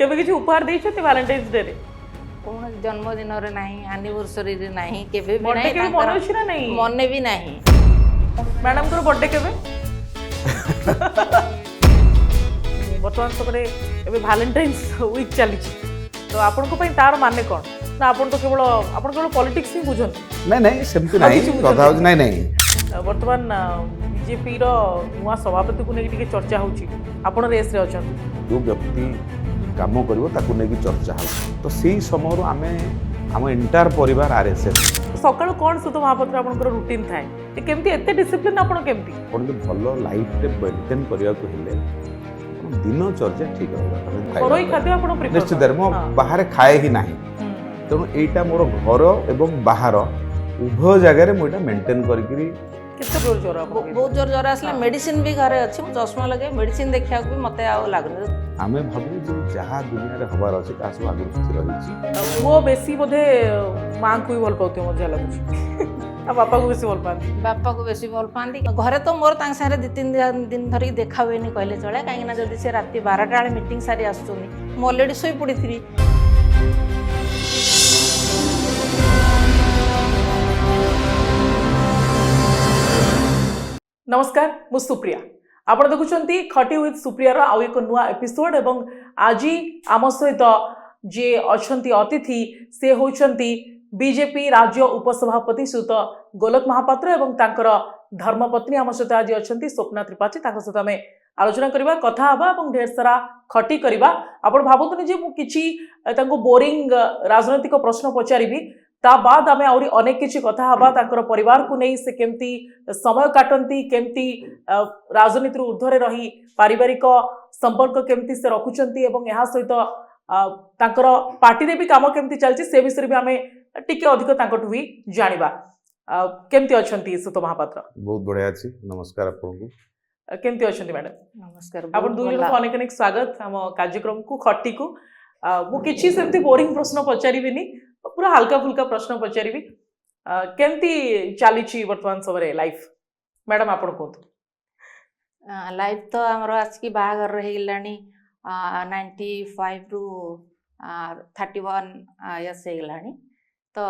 केबे किछि उपहार दैछथि वैलेंटाइन्स डे रे कौन जन्मदिन रे नहीं एनिवर्सरी रे नहीं केबे भी बर्थडे नहीं केबे मन अछि ना नहीं मने भी नहीं मैडम को बर्थडे केबे वर्तमान समय एबे वैलेंटाइन्स वीक चली तो आपन को पई तार माने कोन ना आपन तो केवल पॉलिटिक्स ही बुझन नहीं नहीं सेमती नहीं कथा हो नहीं नहीं वर्तमान बीजेपी रो नुआ सभापति को नेकी चर्चा होची आपन रेस रे अछन जो व्यक्ति काम करिवो ताकू नेकी चर्चा हो तो सेही समय आमे हम एंटायर परिवार आरएसएस सकाळ कोन सुतो महापात्र आपन रूटीन थाए केमती एते डिसिप्लिन आपन केमती अपन जो भलो लाइफ रे मेंटेन करिया को हेले दिन चर्चा ठीक रहबा घरोई खाद्य आपन प्रिफर निश्चित मो बाहर खाए ही नाही तेणु एटा मोर घर एवं बाहर उभय जगह मुझे मेंटेन करी केते जोर जोर आपन बहुत जोर जोर आसला मेडिसिन भी घरे अछि चश्मा लगे मेडिसिन देखिया भी मते आ लागने आमे भाबू जे जहा दुनिया रे हबार अछि ता सब आगु किछि रहिछि वो बेसी बोधे मां को ही भल पाउते मजा लागुछि आ पापा को बेसी भल पाती बापा को बेसी भल पाती घरे तो मोर तांग सारे 2-3 दिन धरी देखा हुएनी कहले चले काहे ना जदी से राती 12टा वाले मीटिंग सारी आसुनी मो ऑलरेडी सोई पड़ीथि नमस्कार मु सुप्रिया आपण देखुछंती खटी विथ सुप्रिया रो आउ एक नुआ एपिसोड एवं आज आम सहित जे अछंती अतिथि से होछंती बीजेपी राज्य उपसभापति श्रीयुत गोलक महापात्र एवं तांकर धर्मपत्नी आम सहित आज अछंती स्वप्ना त्रिपाठी तांकर सहित आमे आलोचना करबा कथा हबा एवं ढेर सारा खटी करबा आपण भाबुतनी जे मु किछि तांको बोरिंग राजनैतिक प्रश्न पचारिबी ता बाद आमे आउरी अनेक किछि कथा हबा तांकर परिवार को नै से केमती समय काटंती केमती राजनीति ऊर्ध्वरे रही पारिवारिक संपर्क केमती से रखुचंती एवं यहाँ सहित तांकर पार्टी रे भी काम केमती चलची से विषय भी आमे टिके अधिक तांकटु भी जानिबा केमती अछंती सुत महापात्र बहुत बढ़िया अछि नमस्कार आपको केमती अछंती मैडम नमस्कार आपण दुई जन को अनेक अनेक स्वागत हम कार्यक्रम को खट्टी को मु किछि सेमती बोरिंग प्रश्न पचारिबिनी पूरा हल्का फुल्का प्रश्न पचारिबी केमती चली वर्तमान समय लाइफ मैडम आपण कहतु लाइफ तो हमर आज की बाहागर रही गलानी 95 रु 31 इयर्स हे गलानी तो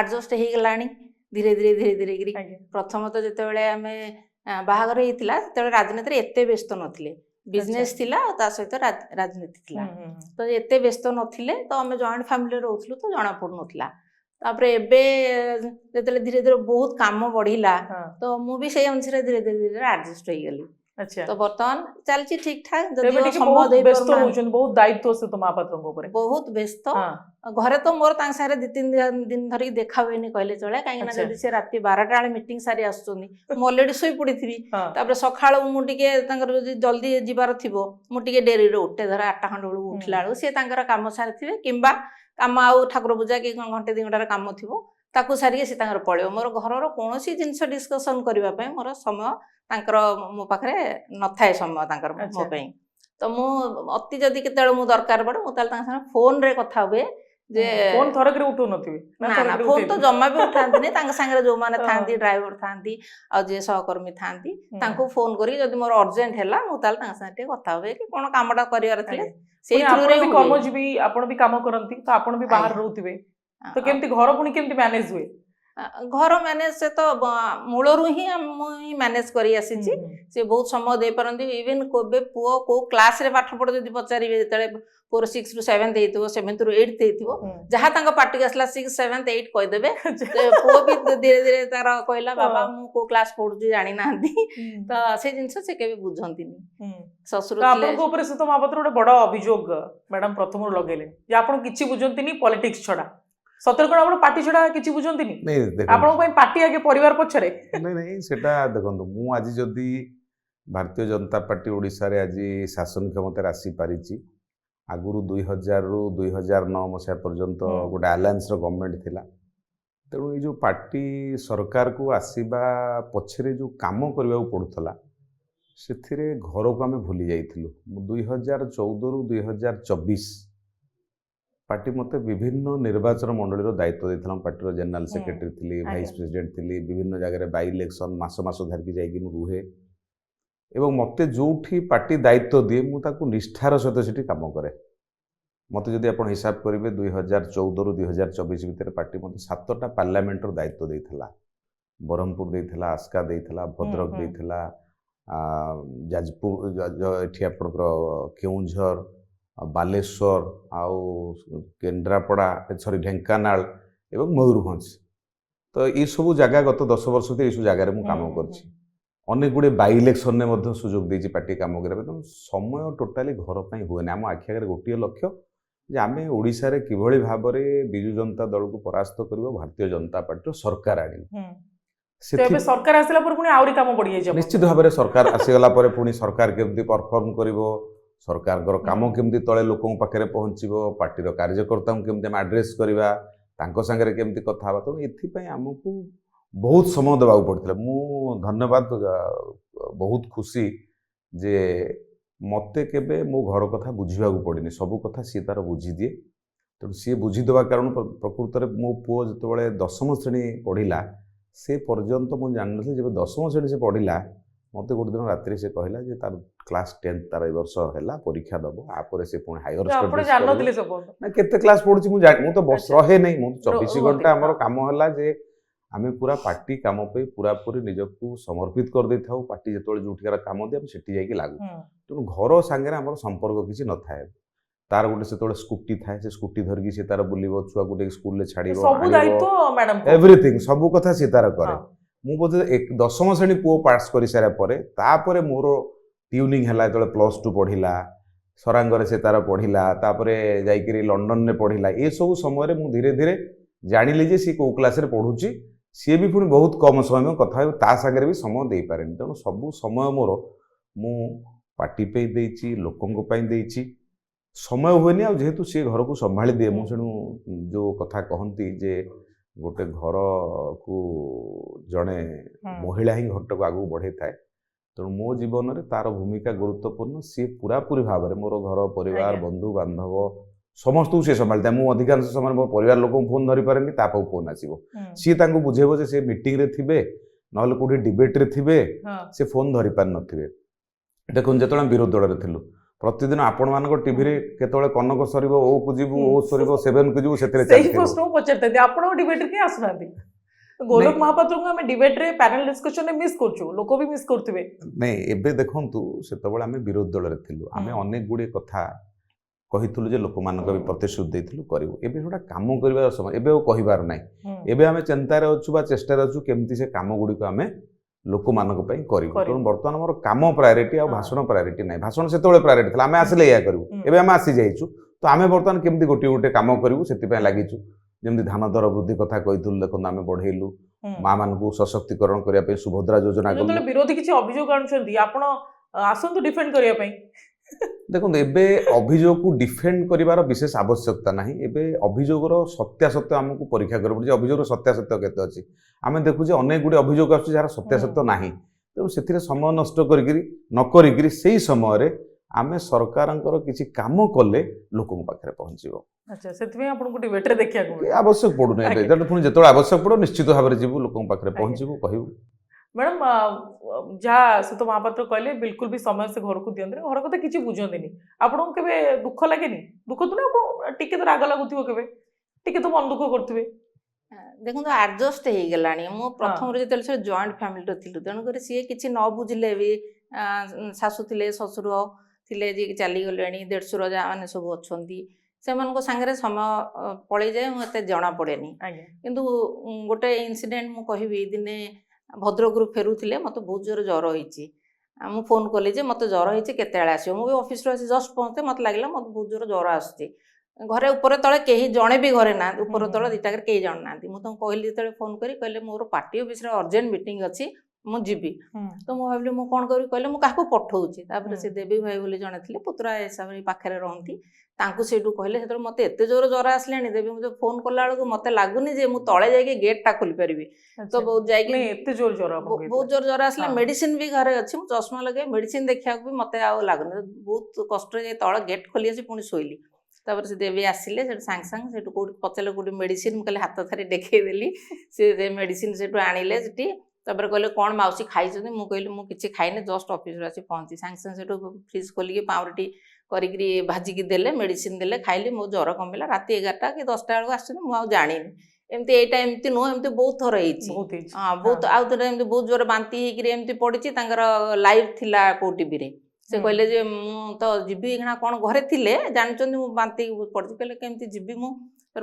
एडजस्ट हे गलानी धीरे धीरे गिरी प्रथम तो जते बेले हमें बाहागर हेतिला तते राजनीति रे एते व्यस्त नथिले बिजनेस थिला ता सहित राजनीति थिला तो एते व्यस्त नथिले तो हमें जॉइंट फैमिली रहउथलु तो जणा पड़ नथिला तापरे एबे जते धीरे धीरे बहुत काम बढ़िला तो मु भी सेही अनुसार धीरे धीरे एडजस्ट होई गेली अच्छा तो वर्तमान चलची ठीक ठाक जदी बहुत व्यस्त होउछन बहुत दायित्व से तो महापात्र को ऊपर बहुत व्यस्त घरे तो मोर तांग सारे 2-3 दिन धरी देखा हुएनी कहले चले काहे ना जदी से राती 12टा वाले मीटिंग सारी आसुनी मो ऑलरेडी सोई पड़ीथि तापर सखाळ मु टिके तांकर जल्दी जिबार थिबो मु टिके डेरी रे उठे धर 8टा खंड बेलू उठला बेलू से तांकर काम सारिथिबे किंबा काम आउ ठाकुर पूजा के घंटे 2 घंटा काम थिबो ताकू सारी से तांकर पळेओ मोर घरर कोनोसी जिंस डिस्कशन करबा पय मोर समय तांकर मो पाखरे नथाय समय तांकर मो पय तो मु अति जदी केतेळ मु दरकार पड़े मु ताल तांकर फोन रे कथा हुए जे फोन थरक रे उठो नथिबे ना फोन तो जम्मा भी उठांती नहीं तांग संगे जो माने थांती ड्राइवर थांती आ जे सहकर्मी थांती तांको फोन करी जदी मोर अर्जेंट हैला मु ताल तांग संगे कथा हुए कि कोन कामडा करिवार थिले सेही थ्रू रे कर्मजीवी आपण भी काम करंती तो आपण भी बाहर रहउथिबे तो केमती घर पुनी केमती मैनेज हुए घर मैनेज से तो मूलरू ही मैनेज करी आसी से बहुत समय दे पारंती इवन कोबे पुओ को क्लास रे पाठ पढ़ जदी पचारिबे जेतले 4 6 रु 7 देइतबो 7 रु 8 देइतबो जहा तांका पार्टी आसला 6 7 8 कहि देबे पुओ भी धीरे धीरे तार कहला बाबा मु को क्लास पढुजी जानि नांती तो से जिंस से केबे बुझंतीनी ससुर तो आपन को ऊपर से तो महापात्र ଗୋଟେ बड़ अभियोग मैडम प्रथम लगेले जे आपन किछि बुझंतीनी पॉलिटिक्स छडा सतर कोन आपण पार्टी छडा किछि बुझंतीनी नहीं आपण पय पार्टी आगे परिवार पछरे नहीं नहीं सेटा देखंतु मु आज जदी भारतीय जनता पार्टी ओडिसा रे आज शासन क्षमता राशि पारिछि आगुरु 2000 रु 2009 मसिया पर्यंत गोटे अलायंस रो गवर्नमेंट थिला तेणु ये जो पार्टी सरकार को आसीबा पछरे जो काम करबा पड़ुथला सेथिरे घर को आमे भूली जाइथिलु 2014 रु 2024 पार्टी मते विभिन्न निर्वाचन मंडली दायित्व देता पार्टी जनरल सेक्रेटरी थी वाइस प्रेसिडेंट थी विभिन्न जगह बाई इलेक्शन मास मास धरिकी जाइए रुहे एवं मते जोठी पार्टी दायित्व दिए मुझे निष्ठार सहित से काम करे मत जदि आप हिसाब करेंगे 2014 रु 2024 भितर पार्टी मत 7टा पार्लियामेंटर दायित्व देइथिला ब्रह्मपुर देइथिला आस्का देइथिला भद्रक देइथिला जाजपुर एठी आपनकर केउंझर बालेश्वर आउ केन्द्रापड़ा सॉरी ढेंकानाल एवं मयूरभंज तो ये सब जगह गत 10 वर्ष ये सब जगह मु काम करछि अनेक गुड़े बाई इलेक्शन में सुजोग देछि पार्टी काम करबे तो समय टोटाली घर पई हुए आम आखि आगे गोटे लक्ष्य जे आम ओडिशा रे किभଳି भाबरे बिजु जनता दल को परास्त करिवो भारतीय जनता पार्टी सरकार आनी सरकार आसला पर पुनी आउरी काम बढ़ी जाय निश्चित भाव में सरकार आसीगला पर पुनी सरकार केमती परफॉर्म करिवो सरकार काम केमती तले लोकों पाखे पहुँचो पार्टी कार्यकर्ता केमती आम आड्रेस करवा तांको संगे केमती कथा हेबा तो एथि आमको बहुत समय देवा पड़ता मु धन्यवाद बहुत खुशी जे मते केबे मो घर कथा बुझीबा पड़ेनि सबू कथा सी तार बुझी दिए तेणु सी बुझीदेवा कारण प्रकृत में मो पुओ जो 10म श्रेणी पढ़िला से पर्यंत मुझे जान नी जब 10म श्रेणी से पढ़िला मत गोटे दिन राति से कहला जे तार क्लास 10 तार वर्ष है परीक्षा दब आपर से पुणी हायर केते क्लास पढ़ुची मु तो बस रहे नहीं मु 24 घंटा आमर काम है जे आम पूरा पार्टी काम पे पूरा पूरी निजक समर्पित कर दे था पार्टी जो जोठिकार काम दिए सेठी जाइए लागू तेणु घर सांगे आम संपर्क किसी न था तार गोटे से स्कूटी थाए से स्कूटी धरिकी सी तार बुलिबो छुआ गोटे स्कूल छाड़ो एवरीथिंग सबू कथा सी तार करे मु बोधे 10म श्रेणी पुओ पास कर सारा पर मोर ट्यूनिंग है जो +2 पढ़िला सरांग से तार पढ़िला जाइए लंडन में पढ़िला ये सब समय मु धीरे धीरे जानिली जे सी को क्लास रे पढ़ुची सी भी पुणी बहुत कम समय में कथा ता सागर भी समय दे पारे तेणु सबू समय मोर मु पार्टी पे देइची लोकों पे देइची समय हुए आ जेहेतु सी घर को संभाली दिए मुझे जो कथा कहती जे गोटे घर को जड़े महिला ही घर को आगू बढ़े थाए तेणु मो जीवन में तार भूमिका गुरुत्वपूर्ण सी पूरा पूरी भाव में मोर घर परिवार बंधु बांधव समस्त सी संभाली मु अधिकांश समय मो परिवार लोक फोन धरी पारे ताप फोन आसो सी बुझेब जे मीटिंग रे थिबे नहले कोठी डिबेट रे थिबे से फोन धरी पार नथिबे देखुन जेतळे विरोधी दल रे थिलु प्रतिदिन आपण मानको टीवी रे केतळे कनक सरीबो ओ को जीवु ओ सरीबो 7 को जीवु सेतरे सही प्रश्न पचरते आपण डिबेट रे के आसुनाती गोलोक महापात्र को हमें डिबेट रे पैनल डिस्कशन रे मिस करछु लोक भी मिस करथिबे नहीं एबे देखंतु सेतबेले हमें विरोधी दल रे थिलु हमें अनेक गुडी कथा कहितलु जे लोक मानक भी प्रतिश्रुति देइथिलु करिवो एबे जोडा काम करबा समय एबे ओ कहिबार नै एबे हमें चिंता रे अछु बा चेष्टा रे अछु केमति से काम गुडी को हमें लोक मानक पई करिवो तो वर्तमान हमर काम प्रायोरिटी आ भाषण प्रायोरिटी नै भाषण सेतबेले प्रायोरिटी थला हमें आसले या करिवो एबे हम आसी जाइछु तो हमें वर्तमान केमति गोटी गोटे काम करिवो सेति पई लागिछु जेमति धान दर वृद्धि कथा कहितलु देखन हमें बढ़ेलु मां मानकू सशक्तिकरण करिया पई सुभद्रा योजना गलु विरोधी किछि अभियोग आनुछंती आपण आसंतु डिफेंड करिया पई देखो एबे अभियोग को डिफेंड करिवार विशेष आवश्यकता नहीं एबे अभियोगर सत्यासत्य आमको परीक्षा कर पड़े अभियोग सत्यासत्य केते अछि आमे देखु जे अनेक गुडी अभियोग आछी जार सत्यासत्य नाही तेणु सेथिरे समय नष्ट करिगिरी न करिगिरी सेही समय रे आमे सरकारंकर किछि काम कले लोकन पाखरे पहुंचीबो अच्छा सेथमे आपन को डिबेट रे देखिया को आवश्यक पडु नै एटा पुनी जेतोळ आवश्यक पडो निश्चित भाबरे जीवु लोकन पाखरे पहुंचीबो कहिबो मैडम जहाँ सुत महापात्र कहले बिल्कुल भी समय से घर को दियंते घर कथा किसी बुझंती आपको केबे दुख लगे दुख तो ना टिके तो राग लगुव केबे टिके तो मन दुख करथिबे देखो एडजस्ट हो गलानी मो प्रथम रे जते से जॉइंट फैमिली रो थिलु तेणु कर सी किछि न बुझिले भी सासु थिले ससुर थिले जे चली गलेनी देढसुर जा माने सब अछंती सेमानको संगे समय पळै जाय मते जणा पड़ेनी किंतु गोटे इनसिडेंट मु कहिबी दिने भद्रकरू फेरुले मत बहुत जोर ज्वर होती मुझे फोन कली जे मत ज्वर होती केते आसो मुझे ऑफिस आसी जस्ट पहुँचे मत लगे मत बहुत जोर ज्वर आसूँ घरे ऊपर तले कहीं जड़े भी घरे ना ऊपर तले दुटा कहीं जान ना मुझे कहली जो फोन करी कहले मोर पार्टी ऑफिस अर्जेंट मीटिंग अच्छी मुझे तो मुझे भाविली मुझे कौन करी कहले मुझे क्या पठाऊँ से देवी भाई बोली जड़े थे पुतुरा हिसाब से पाखे रहती से कहले से मत एत जोर ज्वर आसला देवी मुझे फोन कला बेलू मत लगुनि जे मुझे तले जाके गेटा खोली पारि तो बहुत बहुत जोर ज्वर आसला मेडिसिन भी घरे अच्छी मुझे चश्मा लगे मेडिसिन देखा भी मत लगुनि बहुत कष्ट तले गेट खोली आसी पुणी शोली तापर से देवी आसिले सांग सांग से पचारे कौट मेडिसिन मुझे हाथ थारी देखदेली से मेडिसिन से आनिले से कहले कौन माउसी खाई मुझे कहली मुझे किसी खाइनी जस्ट ऑफिस आसी पहुँची सांगे सांगे फ्रिज खोलिकी पाउरुटी କରିକିରି ଭାଜିକି ଦେଲେ ମେଡିସିନ ଦେଲେ ଖାଇଲି ମୋ ଜ୍ୱର କମିଲା ରାତି 11ଟା କି 10ଟା ବେଳକୁ ଆସିଛନ୍ତି ମୁଁ ଆଉ ଜାଣିନି ଏମିତି ଏଇଟା ଏମିତି ନୁହଁ ଏମିତି ବହୁତ ଥର ହେଇଛି ବହୁତ ହେଇଛି ହଁ ବହୁତ ଆଉ ଥରେ ଏମିତି ବହୁତ ଜୋର ବାନ୍ତି ହେଇକିରି ଏମିତି ପଡିଛି ତାଙ୍କର ଲାଇଭ ଥିଲା କୋଉ ଟିଭିରେ ସେ କହିଲେ ଯେ ମୁଁ ତ ଯିବି ଏଇନା କଣ ଘରେ ଥିଲେ ଜାଣିଛନ୍ତି ମୁଁ ବାନ୍ତି ପଡିଛି କହିଲେ କେମିତି ଯିବି ମୁଁ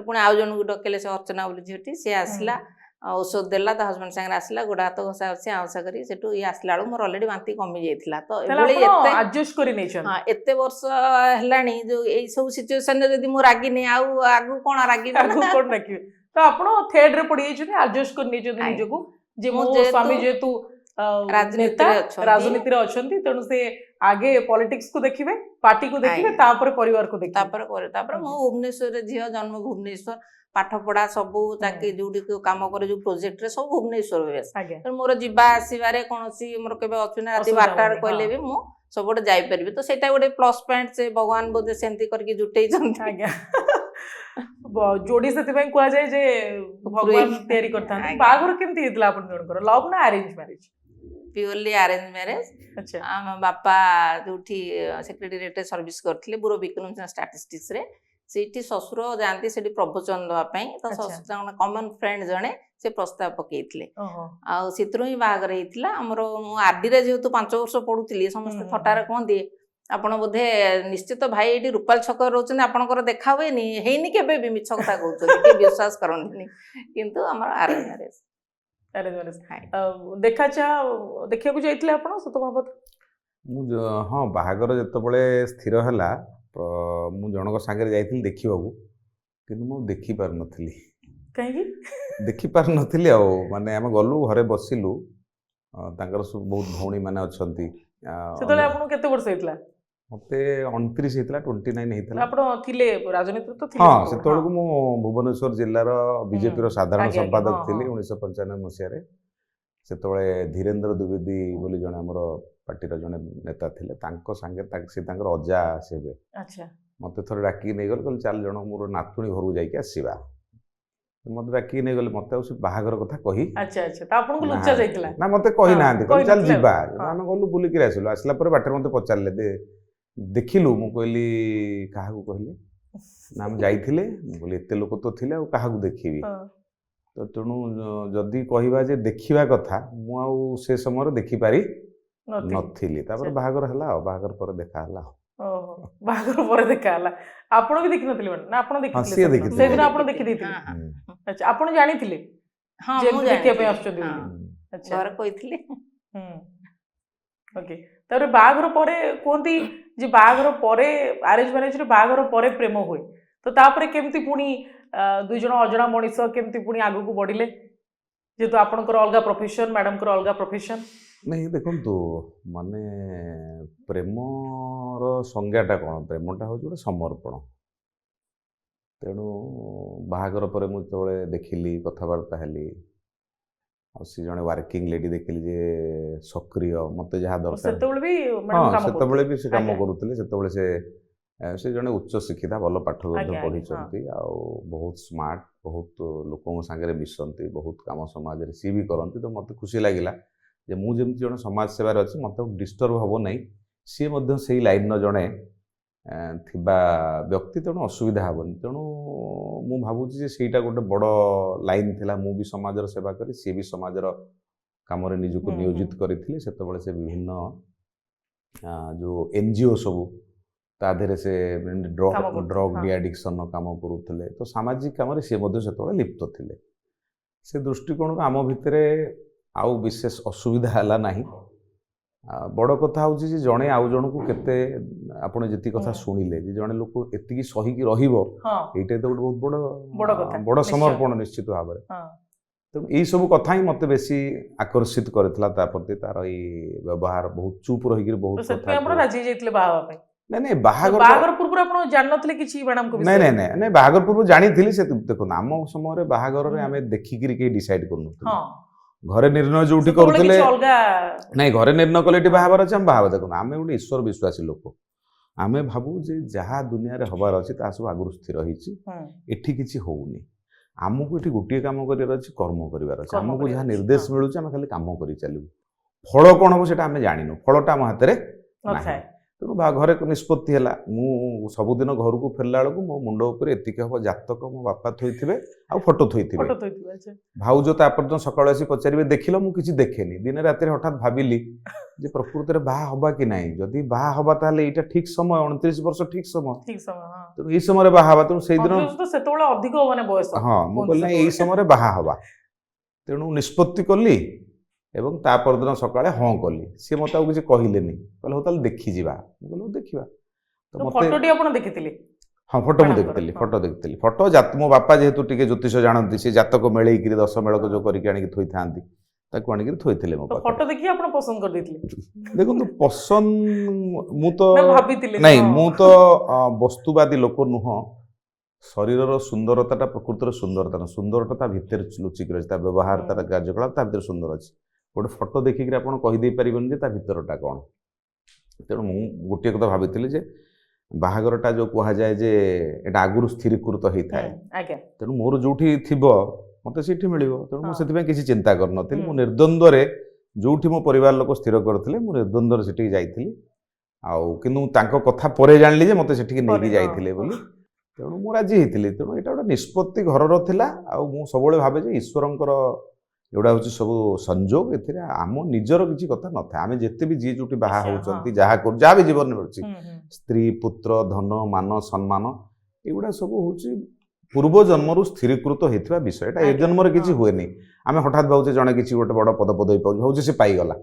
ପୁଣି ଆଉ ଜଣଙ୍କୁ ଡକେଇଲେ ସେ ଅର୍ଚ୍ଚନା ବୋଲି ଝିଅଟି ସିଏ ଆସିଲା ଔଷଧ ଦେଲା ତା ହଜବେଣ୍ଡ ସାଙ୍ଗରେ ଆସିଲା ଗୋଡ ହାତ ଘଷା ଘଷି ଆଉଁସା କରି ସେଠୁ ଇଏ ଆସିଲା ବେଳକୁ ମୋର ଅଲରେଡି ବାନ୍ତି କମି ଯାଇଥିଲା ତ ଏଭଳି ଏତେ ଆଡଜଷ୍ଟ କରି ନେଇଛନ୍ତି ହଁ ଏତେ ବର୍ଷ ହେଲାଣି ଯୋଉ ଏଇ ସବୁ ସିଚୁଏସନରେ ଯଦି ମୁଁ ରାଗିନି ଆଉ ଆଗକୁ କଣ ରାଗିବି ଆଗକୁ କଣ ଡାକିବେ ତ ଆପଣ ଥ୍ରେଡ ରେ ପଡି ଯାଇଛନ୍ତି ଆଡଜଷ୍ଟ କରି ନେଇଛନ୍ତି ନିଜକୁ ଯେ ମୋ ସ୍ୱାମୀ ଯେହେତୁ ରାଜନୀତିରେ ଅଛନ୍ତି ତେଣୁ ସେ ଆଗେ ପଲିଟିକ୍ସ କୁ ଦେଖିବେ ପାର୍ଟି କୁ ଦେଖିବେ ତାପରେ ପରିବାରକୁ ଦେଖିବେ ତାପରେ ମୁଁ ଭୁବନେଶ୍ୱରରେ ଝିଅ ଜନ୍ମ ଭୁବନେଶ୍ୱର ପାଠ ପଢା ସବୁ ଚାକିରି ଯୋଉଠି କାମ କରେ ଯୋଉ ପ୍ରୋଜେକ୍ଟରେ ସବୁ ଭୁବନେଶ୍ୱର ବେଶ ମୋର ଯିବା ଆସିବାରେ କୌଣସି ମୋର କେବେ ଅସୁବିଧା ରାତି 12ଟା କହିଲେ ବି ମୁଁ ସବୁଆଡେ ଯାଇପାରିବି ତ ସେଇଟା ଗୋଟେ ପ୍ଲସ୍ ପଏଣ୍ଟ ସେ ଭଗବାନ ବୋଧେ ସେମିତି କରିକି ଜୁଟେଇଛନ୍ତି ଆଜ୍ଞା ଯୋଡି ସେଥିପାଇଁ କୁହାଯାଏ ଯେ ଭଗବାନ ତିଆରି କରିଥାନ୍ତି ବାହାଘର କେମିତି ହେଇଥିଲା ଆପଣ ଜଣଙ୍କର ଲଭ୍ ନା ଆରେଞ୍ଜ ମ୍ୟାରେଜ ପ୍ୟୁରଲି ଆରେଞ୍ଜ ମ୍ୟାରେଜ ଆମ ବାପା ଯୋଉଠି ସେକ୍ରେଟାରିଏଟରେ ସର୍ଭିସ କରିଥିଲେ ବ୍ୟୁରୋ ଅଫ୍ ଇକୋନୋମିକ୍ସ ଆଣ୍ଡ ଷ୍ଟାଟିଷ୍ଟିକ୍ସରେ ସେଇଠି ଶ୍ୱଶୁର ଯାଆନ୍ତି ସେଠି ପ୍ରବଚନ ଦେବା ପାଇଁ ତ କମନ ଫ୍ରେଣ୍ଡ ଜଣେ ସେ ପ୍ରସ୍ତାବ ପକେଇଥିଲେ ଆଉ ସେଥିରୁ ହିଁ ବାହାଘର ହେଇଥିଲା ଆମର ମୁଁ ଆରଡିରେ ଯେହେତୁ 5 ବର୍ଷ ପଢୁଥିଲି ସମସ୍ତେ ଥଟାରେ କୁହନ୍ତି ଆପଣ ବୋଧେ ନିଶ୍ଚିତ ଭାଇ ଏଇଠି ରୁପାଲ ଛକରେ ରହୁଛନ୍ତି ଆପଣଙ୍କର ଦେଖା ହୁଏନି ହେଇନି କେବେ ବି ମିଛ କଥା କହୁଛନ୍ତି କେହି ବିଶ୍ୱାସ କରନ୍ତିନି କିନ୍ତୁ ଆମର ଆରେଞ୍ଜ ମ୍ୟାରେଜ ଦେଖିବାକୁ ଯାଇଥିଲେ ଆପଣ ସତ ମହବତ ମୁଁ ହଁ ବାହାଘର ଯେତେବେଳେ ସ୍ଥିର ହେଲା ମୁଁ ଜଣଙ୍କ ସାଙ୍ଗରେ ଯାଇଥିଲି ଦେଖିବାକୁ କିନ୍ତୁ ମୁଁ ଦେଖିପାରୁନଥିଲି କାହିଁକି ଦେଖିପାରୁନଥିଲି ଆଉ ମାନେ ଆମେ ଗଲୁ ଘରେ ବସିଲୁ ତାଙ୍କର ସବୁ ବହୁତ ଭଉଣୀ ମାନେ ଅଛନ୍ତି ସେତେବେଳେ ଆପଣଙ୍କୁ କେତେ ବର୍ଷ ହେଇଥିଲା ମତେ 29 ହେଇଥିଲା 29 ହେଇଥିଲା ଆପଣ ଥିଲେ ରାଜନୀତିରେ ତ ଥିଲେ ହଁ ସେତେବେଳକୁ ମୁଁ ଭୁବନେଶ୍ୱର ଜିଲ୍ଲାର ବିଜେପିର ସାଧାରଣ ସମ୍ପାଦକ ଥିଲି 1995 ମସିହାରେ ସେତେବେଳେ ଧୀରେନ୍ଦ୍ର ଦ୍ୱିବେଦୀ ବୋଲି ଜଣେ ଆମର ପାର୍ଟିର ଜଣେ ନେତା ଥିଲେ ତାଙ୍କ ସାଙ୍ଗେ ସେ ତାଙ୍କର ଅଜା ଆସିବେ ମତେ ଥରେ ଡାକିକି ନେଇଗଲେ କହିଲେ ଚାଲ ଜଣ ମୋର ନାତୁଣୀ ଘରକୁ ଯାଇକି ଆସିବା ମତେ ଡାକିକି ନେଇଗଲେ ମତେ ଆଉ ସେ ବାହାଘର କଥା କହି ନା ମତେ କହିନାହାନ୍ତି କହିଲେ ଚାଲ ଯିବା ଆମେ ଗଲୁ ବୁଲିକିରି ଆସିଲୁ ଆସିଲା ପରେ ବାଟରେ ମତେ ପଚାରିଲେ ଦେଖିଲୁ ମୁଁ କହିଲି କାହାକୁ କହିଲେ ନା ଆମେ ଯାଇଥିଲେ ମୁଁ କହିଲି ଏତେ ଲୋକ ତ ଥିଲେ ଆଉ କାହାକୁ ଦେଖିବି ତ ତେଣୁ ଯଦି କହିବା ଯେ ଦେଖିବା କଥା ମୁଁ ଆଉ ସେ ସମୟରେ ଦେଖିପାରି ନଥିଲି ତାପରେ ବାହାଘର ହେଲା ଆଉ ବାହାଘର ପରେ ଦେଖା ହେଲା ବାହାଘର ପରେ ଦେଖା ହେଲା ଆପଣ ବି ଦେଖିନଥିଲେ ନା ଆପଣ ଦେଖିଥିଲେ ସେଦିନ ଆପଣ ଦେଖିଦେଇଥିଲେ ଆଚ୍ଛା ଆପଣ ଜାଣିଥିଲେ ହଁ ମୁଁ ଦେଖିବା ପାଇଁ ଆସୁଛନ୍ତି ଘରେ କହିଥିଲି ଓକେ ତାପରେ ବାହାଘର ପରେ କୁହନ୍ତି ଯେ ବାହାଘର ପରେ ଆରେଞ୍ଜ ମ୍ୟାରେଜରେ ବାହାଘର ପରେ ପ୍ରେମ ହୁଏ ତ ତାପରେ କେମିତି ପୁଣି ଦୁଇ ଜଣ ଅଜଣା ମଣିଷ କେମିତି ପୁଣି ଆଗକୁ ବଢିଲେ ଯେହେତୁ ଆପଣଙ୍କର ଅଲଗା ପ୍ରଫେସନ ମ୍ୟାଡମଙ୍କର ଅଲଗା ପ୍ରଫେସନ ନାଇଁ ଦେଖନ୍ତୁ ମାନେ ପ୍ରେମର ସଂଜ୍ଞାଟା କ'ଣ ପ୍ରେମଟା ହେଉଛି ଗୋଟେ ସମର୍ପଣ ତେଣୁ ବାହାଘର ପରେ ମୁଁ ଯେତେବେଳେ ଦେଖିଲି କଥାବାର୍ତ୍ତା ହେଲି ଆଉ ସେ ଜଣେ ୱାର୍କିଂ ଲେଡି ଦେଖିଲି ଯେ ସକ୍ରିୟ ମୋତେ ଯାହା ଦରକାର ସେତେବେଳେ ବି ସେ କାମ କରୁଥିଲେ ସେତେବେଳେ ସେ ଜଣେ ଉଚ୍ଚ ଶିକ୍ଷିତା ଭଲ ପାଠ ମଧ୍ୟ ପଢ଼ିଛନ୍ତି ଆଉ ବହୁତ ସ୍ମାର୍ଟ ବହୁତ ଲୋକଙ୍କ ସାଙ୍ଗରେ ମିଶନ୍ତି ବହୁତ କାମ ସମାଜରେ ସିଏ ବି କରନ୍ତି ତ ମୋତେ ଖୁସି ଲାଗିଲା ଯେ ମୁଁ ଯେମିତି ଜଣେ ସମାଜ ସେବାରେ ଅଛି ମୋତେ ଡିଷ୍ଟର୍ବ ହେବ ନାହିଁ ସିଏ ମଧ୍ୟ ସେଇ ଲାଇନ୍ର ଜଣେ ଥିବା ବ୍ୟକ୍ତି ତେଣୁ ଅସୁବିଧା ହେବନି ତେଣୁ ମୁଁ ଭାବୁଛି ଯେ ସେଇଟା ଗୋଟେ ବଡ଼ ଲାଇନ୍ ଥିଲା ମୁଁ ବି ସମାଜର ସେବା କରି ସିଏ ବି ସମାଜର କାମରେ ନିଜକୁ ନିୟୋଜିତ କରିଥିଲେ ସେତେବେଳେ ସେ ବିଭିନ୍ନ ଯେଉଁ NGO ସବୁ ତା ଦେହରେ ସେ ଡ୍ରଗ୍ ଡିଆଡିକ୍ସନ କାମ କରୁଥିଲେ ତ ସାମାଜିକ କାମରେ ସିଏ ମଧ୍ୟ ସେତେବେଳେ ଲିପ୍ତ ଥିଲେ ସେ ଦୃଷ୍ଟିକୋଣରୁ ଆମ ଭିତରେ ଆଉ ବିଶେଷ ଅସୁବିଧା ହେଲା ନାହିଁ ବଡ଼ କଥା ହେଉଛି ଯେ ଜଣେ ଆଉ ଜଣକୁ କେତେ ଆପଣ ଯେତିକି କଥା ଶୁଣିଲେ ଯେ ଜଣେ ଲୋକ ଏତିକି ସହିକି ରହିବ ଏଇଟା ତ ଗୋଟେ ବହୁତ ବଡ଼ ସମର୍ପଣ ନିଶ୍ଚିତ ଭାବରେ ତେଣୁ ଏଇସବୁ କଥା ହିଁ ମୋତେ ବେଶୀ ଆକର୍ଷିତ କରିଥିଲା ତା ପ୍ରତି ତାର ଏଇ ବ୍ୟବହାର ବହୁତ ଚୁପ୍ ରହିକିରି ବହୁତ ନାଇଁ ବାହାଘର ପୂର୍ବରୁ ଆପଣ ଜାଣିନଥିଲେ କିଛି ନାଇଁ ବାହାଘର ପୂର୍ବରୁ ଜାଣିଥିଲି ସେ ଦେଖନ୍ତୁ ଆମ ସମୟରେ ବାହାଘରରେ ଆମେ ଦେଖିକିରି କେହି ଡିସାଇଡ୍ କରୁନଥିଲୁ ଘରେ ନିର୍ଣ୍ଣୟ ଯୋଉଠି କରୁଥିଲେ ନାଇଁ ଘରେ ନିର୍ଣ୍ଣୟ କଲେ ଏଠି ବାହାଘର ଅଛି ଆମେ ବାହାଘର ଦେଖନ୍ତୁ ଆମେ ଗୋଟେ ଈଶ୍ୱର ବିଶ୍ୱାସୀ ଲୋକ ଆମେ ଭାବୁ ଯେ ଯାହା ଦୁନିଆରେ ହବାର ଅଛି ତାହା ସବୁ ଆଗରୁ ସ୍ଥିର ହେଇଛି ଏଠି କିଛି ହଉନି ଆମକୁ ଏଠି ଗୋଟିଏ କାମ କରିବାର ଅଛି କର୍ମ କରିବାର ଅଛି ଆମକୁ ଯାହା ନିର୍ଦ୍ଦେଶ ମିଳୁଛି ଆମେ ଖାଲି କାମ କରି ଚାଲିବୁ ଫଳ କ'ଣ ହବ ସେଟା ଆମେ ଜାଣିନୁ ଫଳଟା ଆମ ହାତରେ ନାହିଁ ତ ତେଣୁ ଘରେ ନିଷ୍ପତ୍ତି ହେଲା ମୁଁ ସବୁଦିନ ଘରକୁ ଫେରିଲା ବେଳକୁ ମୋ ମୁଣ୍ଡ ଉପରେ ଏତିକି ହବ ଜାତକ ମୋ ବାପା ଥୋଇଥିବେ ଆଉ ଫଟୋ ଥୋଇଥିବେ। ଫଟୋ ଥୋଇଥିବେ, ଆଚ୍ଛା। ଭାଉଜ ତାପରଦିନ ସକାଳୁ ଆସି ପଚାରିବେ ଦେଖିଲ ମୁଁ କିଛି ଦେଖେନି। ଦିନେ ରାତିରେ ହଠାତ୍ ଭାବିଲି ଯେ ପ୍ରକୃତରେ ବାହା ହବା କି ନାହିଁ, ଯଦି ବାହା ହବା ତାହେଲେ ଏଇଟା ଠିକ ସମୟ, 29 ବର୍ଷ ଠିକ ସମୟ, ଠିକ ସମୟ, ହଁ। ତେଣୁ ଏଇ ସମୟରେ ବାହା ହବା। ତେଣୁ ସେଇଦିନ ତ ସେତେବେଳେ ଅଧିକ ମାନେ ବୟସ। ହଁ ମୁଁ କହିଲି ନାଇଁ ଏଇ ସମୟରେ ବାହା ହବା, ତେଣୁ ନିଷ୍ପତ୍ତି କଲି ଏବଂ ତା ପରଦିନ ସକାଳେ ହଁ କଲି। ସିଏ ମୋତେ ଆଉ କିଛି କହିଲେନି, କହିଲେ ହଉ ତାହେଲେ ଦେଖିଯିବା। ମୁଁ କହିଲି ହଉ ଦେଖିବା। ତ ମୋତେ ଫଟୋଟି ଆପଣ ଦେଖିଥିଲେ? ହଁ ଫଟୋ ମୁଁ ମ୍ୟାଡ଼ାମଙ୍କର, ଦେଖିଥିଲି, ହଁ। ଫଟୋ ଦେଖିଥିଲି। ଫଟୋ ମୋ ବାପା ଯେହେତୁ ଟିକେ ଜ୍ୟୋତିଷ ଜାଣନ୍ତି, ସେ ଜାତକ ମେଳେଇକିରି 10 ମେଳକ ଯୋଉ କରିକି ଆଣିକି ଥୋଇଥାନ୍ତି, ତାକୁ ଆଣିକିରି ଥୋଇଥିଲେ ମୋ ତ ପାଖରେ। ଫଟୋ ଦେଖି ଆପଣ ପସନ୍ଦ କରିଦେଇଥିଲେ? ଦେଖନ୍ତୁ ପସନ୍ଦ ମୁଁ ତ ନା ଭାବିଥିଲେ? ନାଇଁ, ହଁ। ମୁଁ ତ ବସ୍ତୁବାଦୀ ଲୋକ ନୁହଁ। ଶରୀରର ସୁନ୍ଦରତାଟା ପ୍ରକୃତରେ ସୁନ୍ଦରତା ନୁହଁ, ସୁନ୍ଦରତା ତା ଭିତରେ ଲୁଚିକି ରହିଛି, ତା ବ୍ୟବହାର, ତାର କାର୍ଯ୍ୟକଳାପ ତା ଭିତରେ ସୁନ୍ଦର ଅଛି। ଗୋଟେ ଫଟୋ ଦେଖିକିରି ଆପଣ କହିଦେଇ ପାରିବେନି ଯେ ତା ଭିତରଟା କ'ଣ। ତେଣୁ ମୁଁ ଗୋଟିଏ କଥା ଭାବିଥିଲି ଯେ ବାହାଘରଟା ଯୋଉ କୁହାଯାଏ ଯେ ଏଟା ଆଗରୁ ସ୍ଥିରୀକୃତ ହେଇଥାଏ, ଆଜ୍ଞା। ତେଣୁ ମୋର ଯୋଉଠି ଥିବ ମତେ ସେଇଠି ମିଳିବ। ତେଣୁ ମୁଁ ହଁ। ସେଥିପାଇଁ କିଛି ଚିନ୍ତା କରିନଥିଲି। ମୁଁ ନିର୍ଦ୍ୱନ୍ଦରେ ଯୋଉଠି ମୋ ପରିବାର ଲୋକ ସ୍ଥିର କରିଥିଲେ ମୁଁ ନିର୍ଦ୍ୱନ୍ଦରେ ସେଠିକି ଯାଇଥିଲି। ଆଉ କିନ୍ତୁ ତାଙ୍କ କଥା ପରେ ଜାଣିଲି ଯେ ମତେ ସେଠିକି ନେଇକି ଯାଇଥିଲେ ବୋଲି। ତେଣୁ ମୁଁ ରାଜି ହେଇଥିଲି। ତେଣୁ ଏଇଟା ଗୋଟେ ନିଷ୍ପତ୍ତି ଘରର ଥିଲା। ଆଉ ମୁଁ ସବୁବେଳେ ଭାବେ ଯେ ଈଶ୍ୱରଙ୍କର ଏଗୁଡ଼ା ହେଉଛି ସବୁ ସଂଯୋଗ, ଏଥିରେ ଆମ ନିଜର କିଛି କଥା ନଥାଏ। ଆମେ ଯେତେ ବି ଯିଏ ଯୋଉଠି ବାହା ହେଉଛନ୍ତି, ଯାହା କରୁ, ଯାହା ବି ଜୀବନରେ ମିଳୁଛି, ସ୍ତ୍ରୀ, ପୁତ୍ର, ଧନ, ମାନ, ସମ୍ମାନ, ଏଗୁଡ଼ା ସବୁ ହେଉଛି ପୂର୍ବ ଜନ୍ମରୁ ସ୍ଥିରୀକୃତ ହେଇଥିବା ବିଷୟ। ଏଟା ଏ ଜନ୍ମରେ କିଛି ହୁଏନି। ଆମେ ହଠାତ୍ ଭାବୁଛେ ଜଣେ କିଛି ଗୋଟେ ବଡ଼ ପଦପଦବୀ ପାଉଛି, ଭାବୁଛେ ସେ ପାଇଗଲା,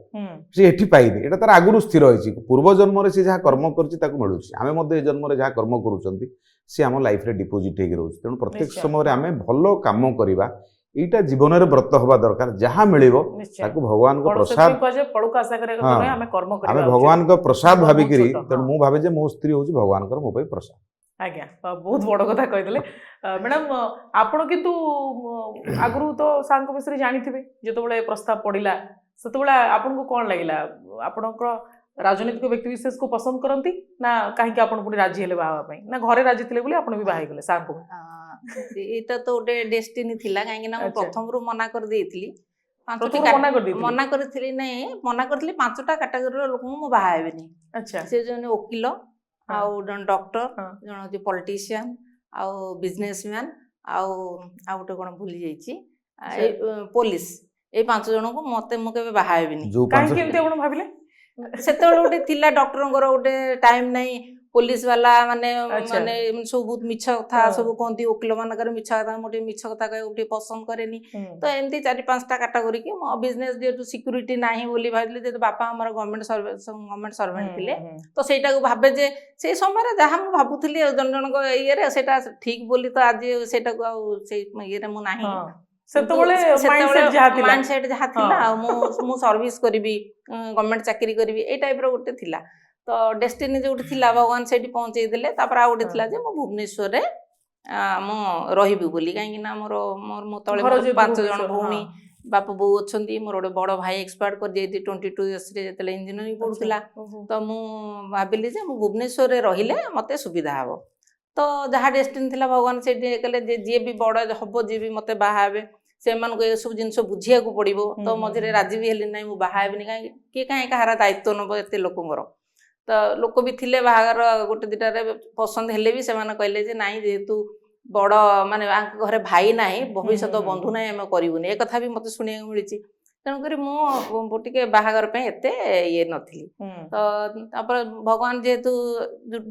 ସେ ଏଠି ପାଇନି। ଏଟା ତାର ଆଗରୁ ସ୍ଥିର ହେଇଛି। ପୂର୍ବ ଜନ୍ମରେ ସେ ଯାହା କର୍ମ କରିଛି ତାକୁ ମିଳୁଛି। ଆମେ ମଧ୍ୟ ଏ ଜନ୍ମରେ ଯାହା କର୍ମ କରୁଛନ୍ତି ସେ ଆମ ଲାଇଫରେ ଡିପୋଜିଟ୍ ହେଇକି ରହୁଛି। ତେଣୁ ପ୍ରତ୍ୟେକ ସମୟରେ ଆମେ ଭଲ କାମ କରିବା, ଏଇଟା ଜୀବନରେ ବ୍ରତ ହବା ଦରକାର। ଯାହା ମିଳିବ ତାକୁ ଭଗବାନଙ୍କ ପ୍ରସାଦ, ଆମେ ଭଗବାନଙ୍କ ପ୍ରସାଦ ଭାବିକିରି। ତେଣୁ ମୁଁ ଭାବେ ଯେ ମୋ ସ୍ତ୍ରୀ ହେଉଛି ଭଗବାନଙ୍କର ମୋ ପାଇଁ ପ୍ରସାଦ। ଆଜ୍ଞା, ବହୁତ ବଡ଼ କଥା କହିଦେଲେ ମ୍ୟାଡ଼ାମ। ଆପଣ କିନ୍ତୁ ଆଗରୁ ତ ସାର୍ଙ୍କ ବିଷୟରେ ଜାଣିଥିବେ, ଯେତେବେଳେ ପ୍ରସ୍ତାବ ପଡ଼ିଲା ସେତେବେଳେ ଆପଣଙ୍କୁ କ'ଣ ଲାଗିଲା? ଆପଣଙ୍କ ରାଜନୈତିକ ବ୍ୟକ୍ତିବିଶେଷକୁ ପସନ୍ଦ କରନ୍ତି ନା କାହିଁକି ଆପଣ ପୁଣି ରାଜି ହେଲେ ବାହା ହେବା ପାଇଁ? ନା ଘରେ ରାଜି ଥିଲେ ବୋଲି ଆପଣ ବି ବାହା ହେଇଗଲେ ସାର୍ଙ୍କୁ? ଏଇଟା ତ ଗୋଟେ ଡେଷ୍ଟିନି ଥିଲା, କାହିଁକି ନା ମୁଁ ପ୍ରଥମରୁ ମନା କରିଦେଇଥିଲି। ମନା କରିଥିଲି ନାଇଁ, ମନା କରିଥିଲି 5ଟା କାଟାଗୋରୀର ଲୋକଙ୍କୁ ମୁଁ ବାହା ହେବିନି। ସେ ଜଣେ ଓକିଲ, ଆଉ ଜଣେ ଡକ୍ଟର, ଜଣେ ହେଉଛି ପଲିଟିସିଆନ, ଆଉ ବିଜନେସମ୍ୟାନ, ଆଉ ଗୋଟେ କ'ଣ ଭୁଲି ଯାଇଛି, ପୋଲିସ। ଏଇ 5 ଜଣଙ୍କୁ ମୁଁ କେବେ ବାହା ହେବିନି। କାହିଁକି ଏମିତି ଆପଣ ଭାବିଲେ? ସେତେବେଳେ ଗୋଟେ ଥିଲା ଡକ୍ଟରଙ୍କର ଗୋଟେ ଟାଇମ ନାହିଁ, ପୋଲିସ ବାଲା ମାନେ ସବୁ ବହୁତ ମିଛ କଥା ସବୁ କହନ୍ତି, ଓକିଲ ମାନଙ୍କର ମିଛ କଥା। ମୁଁ ଟିକେ ମିଛ କଥା କହିବାକୁ ଟିକେ ପସନ୍ଦ କରେନି। ତ ଏମିତି 4-5ଟା କାଟାଗୋରୀ କି ମୋ ବିଜନେସ ଯେହେତୁ ସିକ୍ୟୁରିଟି ନାହିଁ ବୋଲି ଭାବିଲି, ଯେହେତୁ ବାପା ଆମର ଗଭର୍ଣ୍ଣମେଣ୍ଟ ସର୍ଭେଣ୍ଟ ଥିଲେ, ତ ସେଇଟାକୁ ଭାବେ ଯେ ସେଇ ସମୟରେ ଯାହା ମୁଁ ଭାବୁଥିଲି ଜଣ ଜଣଙ୍କ ଇଏରେ ସେଇଟା ଠିକ ବୋଲି, ତ ଆଜି ସେଇଟାକୁ ଆଉ ସେଇ ଇଏରେ ମୁଁ ନାହିଁ। ସେତେବେଳେ ମାଇଣ୍ଡସେଟ୍ ଯାହା ଥିଲା, ଆଉ ମୁଁ ସର୍ଭିସ କରିବି, ଗଭର୍ଣ୍ଣମେଣ୍ଟ ଚାକିରି କରିବି, ଏଇ ଟାଇପର ଗୋଟେ ଥିଲା। ତ ଡେଷ୍ଟିନି ଯୋଉଠି ଥିଲା ଭଗବାନ ସେଇଠି ପହଞ୍ଚେଇ ଦେଲେ। ତାପରେ ଆଉ ଗୋଟେ ଥିଲା ଯେ ମୁଁ ଭୁବନେଶ୍ୱରରେ ମୁଁ ରହିବି ବୋଲି, କାହିଁକି ନା ମୋ ତଳେ 5 ଜଣ ଭଉଣୀ, ବାପା ବୋଉ ଅଛନ୍ତି। ମୋର ଗୋଟେ ବଡ଼ ଭାଇ ଏକ୍ସପାୟାର୍ଡ କରିଯାଇଛି 22 ଇୟର୍ସରେ, ଯେତେବେଳେ ଇଞ୍ଜିନିୟରିଂ ପଢ଼ୁଥିଲା। ତ ମୁଁ ଭାବିଲି ଯେ ମୁଁ ଭୁବନେଶ୍ୱରରେ ରହିଲେ ମୋତେ ସୁବିଧା ହେବ। ତ ଯାହା ଡେଷ୍ଟିନି ଥିଲା ଭଗବାନ ସେଇଠି କଲେ ଯେ ଯିଏ ବି ବଡ଼ ହବ, ଯିଏ ବି ମୋତେ ବାହା ହେବେ, ସେମାନଙ୍କୁ ଏସବୁ ଜିନିଷ ବୁଝିବାକୁ ପଡ଼ିବ। ତ ମଝିରେ ରାଜି ବି ହେଲି ନାହିଁ, ମୁଁ ବାହା ହେବିନି, କିଏ କାହାର ଦାୟିତ୍ୱ ନେବ ଏତେ ଲୋକଙ୍କର। ତ ଲୋକ ବି ଥିଲେ ବାହାଘର ଗୋଟେ 2ଟାରେ ପସନ୍ଦ ହେଲେ ବି ସେମାନେ କହିଲେ ଯେ ନାଇଁ, ଯେହେତୁ ବଡ଼ ମାନେ ଆଙ୍କ ଘରେ ଭାଇ ନାହିଁ, ଭବିଷ୍ୟତ ବନ୍ଧୁ ନାହିଁ, ଆମେ କରିବୁନି। ଏ କଥା ବି ମୋତେ ଶୁଣିବାକୁ ମିଳିଛି। ତେଣୁକରି ମୁଁ ଟିକେ ବାହାଘର ପାଇଁ ଏତେ ଇଏ ନଥିଲି। ତ ତାପରେ ଭଗବାନ ଯେହେତୁ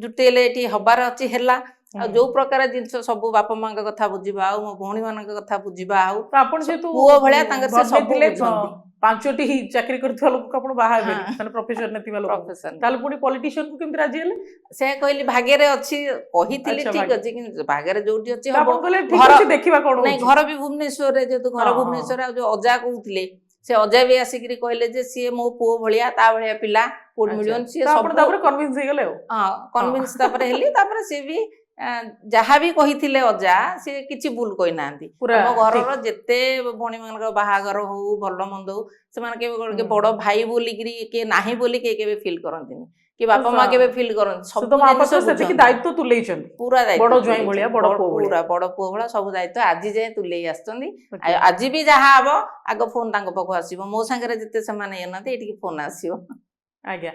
ଜୁଟେଇଲେ, ଏଠି ହବାର ଅଛି ହେଲା। ଆଉ ଯୋଉ ପ୍ରକାର ଜିନିଷ ସବୁ ବାପା ମାଙ୍କ କଥା ବୁଝିବା, ଆଉ ମୋ ଭଉଣୀ ମାନଙ୍କ କଥା ବୁଝିବା, ଆଉ ଆପଣ ଯେହେତୁ ପୁଅ ଭଳିଆ ତାଙ୍କର ସେ ସବୁ ବୁଝନ୍ତି। 5ଟି ଚାକିରି କରିଥିବା ଲୋକକୁ ଆପଣ ବାହା ହେବେନି, ମାନେ ପ୍ରଫେସନରେ ଥିବା ଲୋକ, ତାହେଲେ ପୁଣି ପଲିଟିସିଆନକୁ କେମିତି ରାଜି ହେଲେ? ସେ କହିଲି ଭାଗ୍ୟରେ ଅଛି, କହିଥିଲି ଠିକ ଅଛି, କିନ୍ତୁ ଭାଗ୍ୟରେ ଯୋଉଠି ଅଛି ହବ। ଦେଖିବା କ'ଣ ନାଇଁ, ଘର ବି ଭୁବନେଶ୍ୱରରେ, ଯେହେତୁ ଘର ଭୁବନେଶ୍ୱର। ଆଉ ଯୋଉ ଅଜା କହୁଥିଲେ, ସେ ଅଜା ବି ଆସିକିରି କହିଲେ ଯେ ସିଏ ମୋ ପୁଅ ଭଳିଆ, ତା ଭଳିଆ ପିଲା କୋଉଠି ମିଳିବନି। ସିଏ ସବୁ କନଭିନ୍ସ ହେଇଗଲେ। କନଭିନ୍ସ ତାପରେ ହେଲି। ତାପରେ ସିଏ ବି ଯାହା ବି କହିଥିଲେ ଅଜା, ସିଏ କିଛି ଭୁଲ କହିନାହାନ୍ତି। ଆମ ଘରର ଯେତେ ଭଉଣୀ ମାନଙ୍କ ବାହାଘର ହଉ, ଭଲ ମନ୍ଦ ହଉ, ସେମାନେ କେବେ ବଡ଼ ଭାଇ ବୋଲିକିରି କିଏ ନାହିଁ ବୋଲି କେବେ ଫିଲ୍ କରନ୍ତିନି, କି ବାପା ମା କେବେ ଫିଲ୍ କରନ୍ତି। ସବୁ ଦାୟିତ୍ୱ ତୁଲେଇଛନ୍ତି, ପୁରା ବଡ଼ ଜ୍ୱାଇଁ ଭଳିଆ, ବଡ଼ ପୁଅ ଭଳିଆ ସବୁ ଦାୟିତ୍ୱ ଆଜି ଯାଏଁ ତୁଲେଇ ଆସିଛନ୍ତି। ଆଜି ବି ଯାହା ହବ ଆଗ ଫୋନ ତାଙ୍କ ପାଖକୁ ଆସିବ। ମୋ ସାଙ୍ଗରେ ଯେତେ ସେମାନେ ଇଏ ନାହାନ୍ତି, ଏଇଠିକି ଫୋନ ଆସିବ। ଆଜ୍ଞା,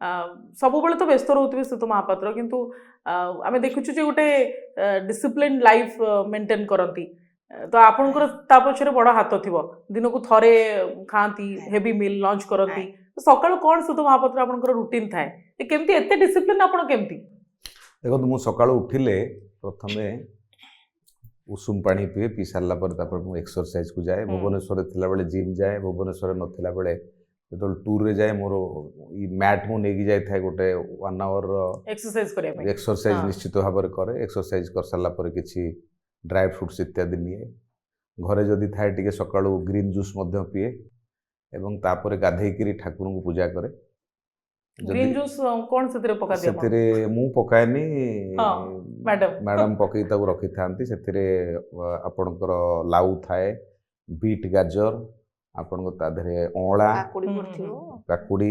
ସବୁବେଳେ ତ ବ୍ୟସ୍ତ ରହୁଥିବେ ସୁତ महापात्र किंतु आमे देखुछु जे गोटे डिसिप्लिन लाइफ मेंटेन करंती तो आपनकर ता पछरे बड़ हाथ थिबो दिन को थरे खांती हेवी मील लंच करंती तो सकाळ कोन सुत महापात्र आपनकर रूटीन थाए केमती एते डिसिप्लिन आपन केमती देखो मु सकाळ उठिले प्रथमे उषुम पानी पिए पी सारा पर मु एक्सरसाइज को जाए भुवनेश्वर थिला बेले जिम जाए भुवनेश्वर नथिला बेले जो टूर रे जाए मोर मैट मु नेकी जाय थाए गोटे 1 आवर एक्सरसाइज करे एक्सरसाइज निश्चित भाव में करे एक्सरसाइज कर सारा पर किछि ड्राई फ्रूट्स इत्यादि निए घरे जदि थाए टिके सकाळु ग्रीन जूस मध्य पिए एवं तापर गाधेइकरी ठाकुर को पूजा करे ग्रीन जूस कोन सेतरे पका दिया सेतरे मु पकाएनी मैडम पकई ताको रखी थांती सेतरे आपनकर लाउ थाए बीट गाजर आपन ता धरे ओळा काकुड़ी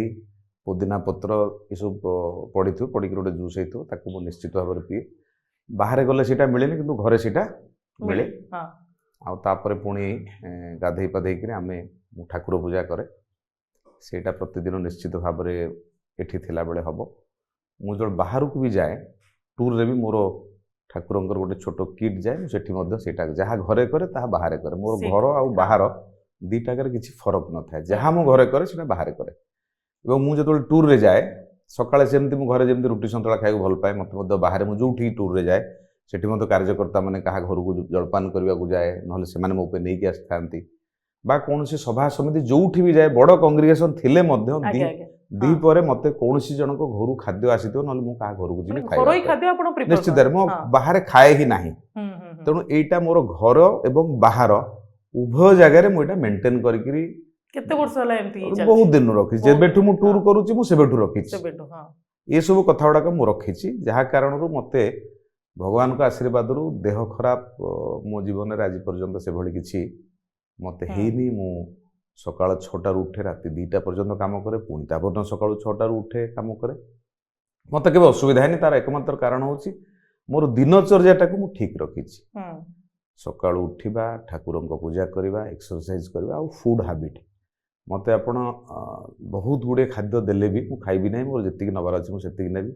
पुदीना पत्र ये सब पड़ी पड़ी गोटे जूस हो ताकू निश्चित भाव में पिए बाहर गले सीटा मिले किंतु घरे सीटा मिले आउे पुणी गाधे पाधे आम ठाकुर पूजा करे सेटा प्रतिदिन निश्चित भाव में एठी थिला बेले हम मु जो बाहर को भी जाए टूर रे भी मोर ठाकुर गोटे छोट किट जाए सेटा जहाँ घरे करे ताहा बाहर करे मोर घर आ बाहर दीटाकर किसी फरक न था जहाँ मु घरे करे सेटा बाहर करे एवं मु जो टूर रे जाए सकाळे सेमती मु घरे जेमती रुटी संतुला खाइक भल पाए मत बाहर मु जोठी टूर रे जाए सेठी मत कार्यकर्ता माने कहा घर को जलपान करने को जाए नहले से माने मो पे नहीं आसि बा कौन सभा समिति जोठी भी जाए बड़ कंग्रेगेशन थिले मध्य दी परे मते कौनसी जनक घर खाद्य आसीथो नहले मु का घर को जिबी घरोई खाद्य आपण प्रिफर निश्चित मो बाहर खाए ही नाही तेणु एटा मोर घर एवं बाहर उभय जगह मुझे मेंटेन करी केते वर्ष हला एमती बहुत दिन रखी जेबेठु मु टूर करूची मु सेबेठु रखी ये सब कथा गुड़ाक मु रखी जहाँ कारण मते भगवान को आशीर्वाद रु देह खराब मो जीवन में आज पर्यंत से भली किछि मते हेनी मु सकाळ 6टा उठे राति 2टा पर्यंत काम करे पुणी तापर सकाळ 6टा उठे काम करे मते केबे असुविधा हैनी तार एकमात्र कारण होची मोर दिनचर्याटा को मु ठीक रखी सकाळु उठिबा ठाकुर पूजा करवा एक्सरसाइज करवा आ फूड हैबिट मते आपण बहुत गुड़े खाद्य देले भी मु खाइबी नहीं मोर जति नबार अछि मु सेति नेबी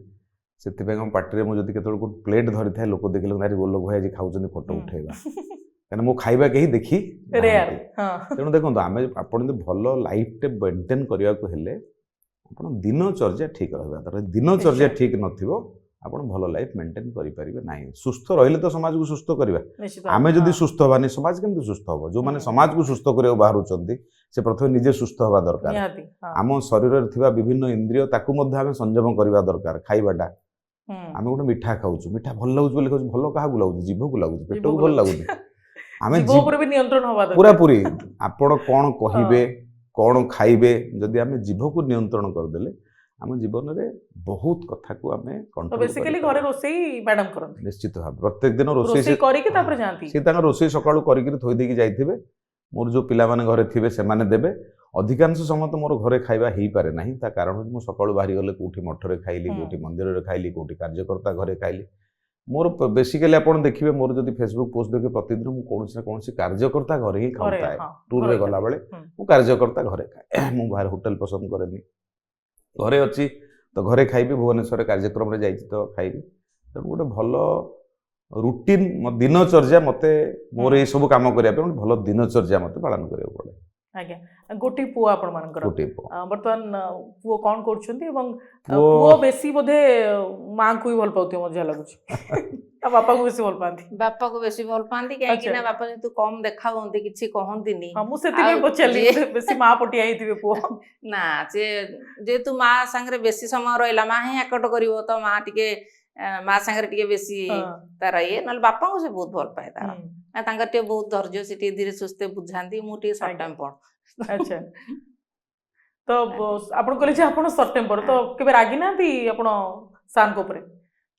सेति पे हम पार्टी रे मु जति केतल को प्लेट धरि थाए लोक देखले नारी बोल भाई आज खाउछन फोटो उठेबा कने मु खाइबा केही देखी रेयर हां तेनु देखो आमे आपण भलो लाइफ टे मेंटेन करिया को हेले आपण दिनचर्या ठीक रहबा तर दिनचर्या ठीक नथिबो आपण भलो लाइफ मेंटेन करि परिबे नाही सुस्थ रहिले तो समाज को सुस्थ करबा आमे जदी सुस्थ हबानी समाज केमति सुस्थ हबो जो माने समाज को सुस्थ करियो बाहरु चंदी से प्रथमे निजे सुस्थ हबा दरकार आम शरीर रे थिबा विभिन्न इंद्रिय ताकू मध्ये आमे संयम करबा दरकार खाइबाटा आमे गोटे मिठा खाउछु मिठा भल लागुछु बोले कहू भल काहा को लागुछु जीभ को लागुछु पेट को भल लागुछु आमे जीभ ऊपर भी नियंत्रण हबा दरकार पूरा पूरी आपण कोन कहिबे कोन खाइबे जदी आमे जीभ को नियंत्रण कर देले आम जीवन में बहुत कथा को आम तो बेसिकली घरे रोसई मैडम करन निश्चित भाव प्रत्येक दिन रोसई करिके तापर जानती से तांगा रोसई सकाळु करिके थोई देकी जाइथिबे मोर जो पिला माने घरे थिबे से माने देबे अधिकांश समय तो मोर घरे खाइबा हेई पारे नाही ता कारण मु सकाळु बाहरी गले कोठी मठरे खाइली कोठी मंदिर रे खाइली कोठी कार्यकर्ता घरे खाइली मोर बेसिकली आपण देखिबे मोर जदी फेसबुक पोस्ट देखे प्रतिदिन मु कोनसी कार्यकर्ता घरे ही खाउता है टूर रे गला बेले मु कार्यकर्ता घरे खाए मु बाहर होटल पसंद करेनी घरे अच्छी तो घरे खाइबी भुवनेश्वर कार्यक्रम रे जाइछि तो खाइबी तेणु गोटे भल रूटीन दिनचर्या मते मोर ये सब काम करिया पे भल दिनचर्या मते पालन करिया पड़े आज्ञा गोटी पुओ आपण मानकर गोटी पुओ वर्तमान पुओ कोन करछंती एवं पुओ बेसी बोधे मां को ही भल पाउथियो मजा लागुछ ता बापा को बेसी भल पांती बापा को बेसी भल पांती काहे कि ना बापा तू कम देखा होंती किछि कहंतीनी हम सेति में पचली बेसी मां पटिया हिथिबे पुओ ना जे तू मां संगे बेसी समय रहला मां ही एकट करिवो तो मां टिके मां संगे टिके बेसी तार ये नल बापा को से बहुत भल पाए तार ना तांकर टे बहुत धैर्य से धीरे सुस्ते बुझांती मु टे शॉर्ट टेम्पर अच्छा तो आपण कहले जे आपण शॉर्ट टेम्पर तो केबे रागी नांती आपण सान को ऊपर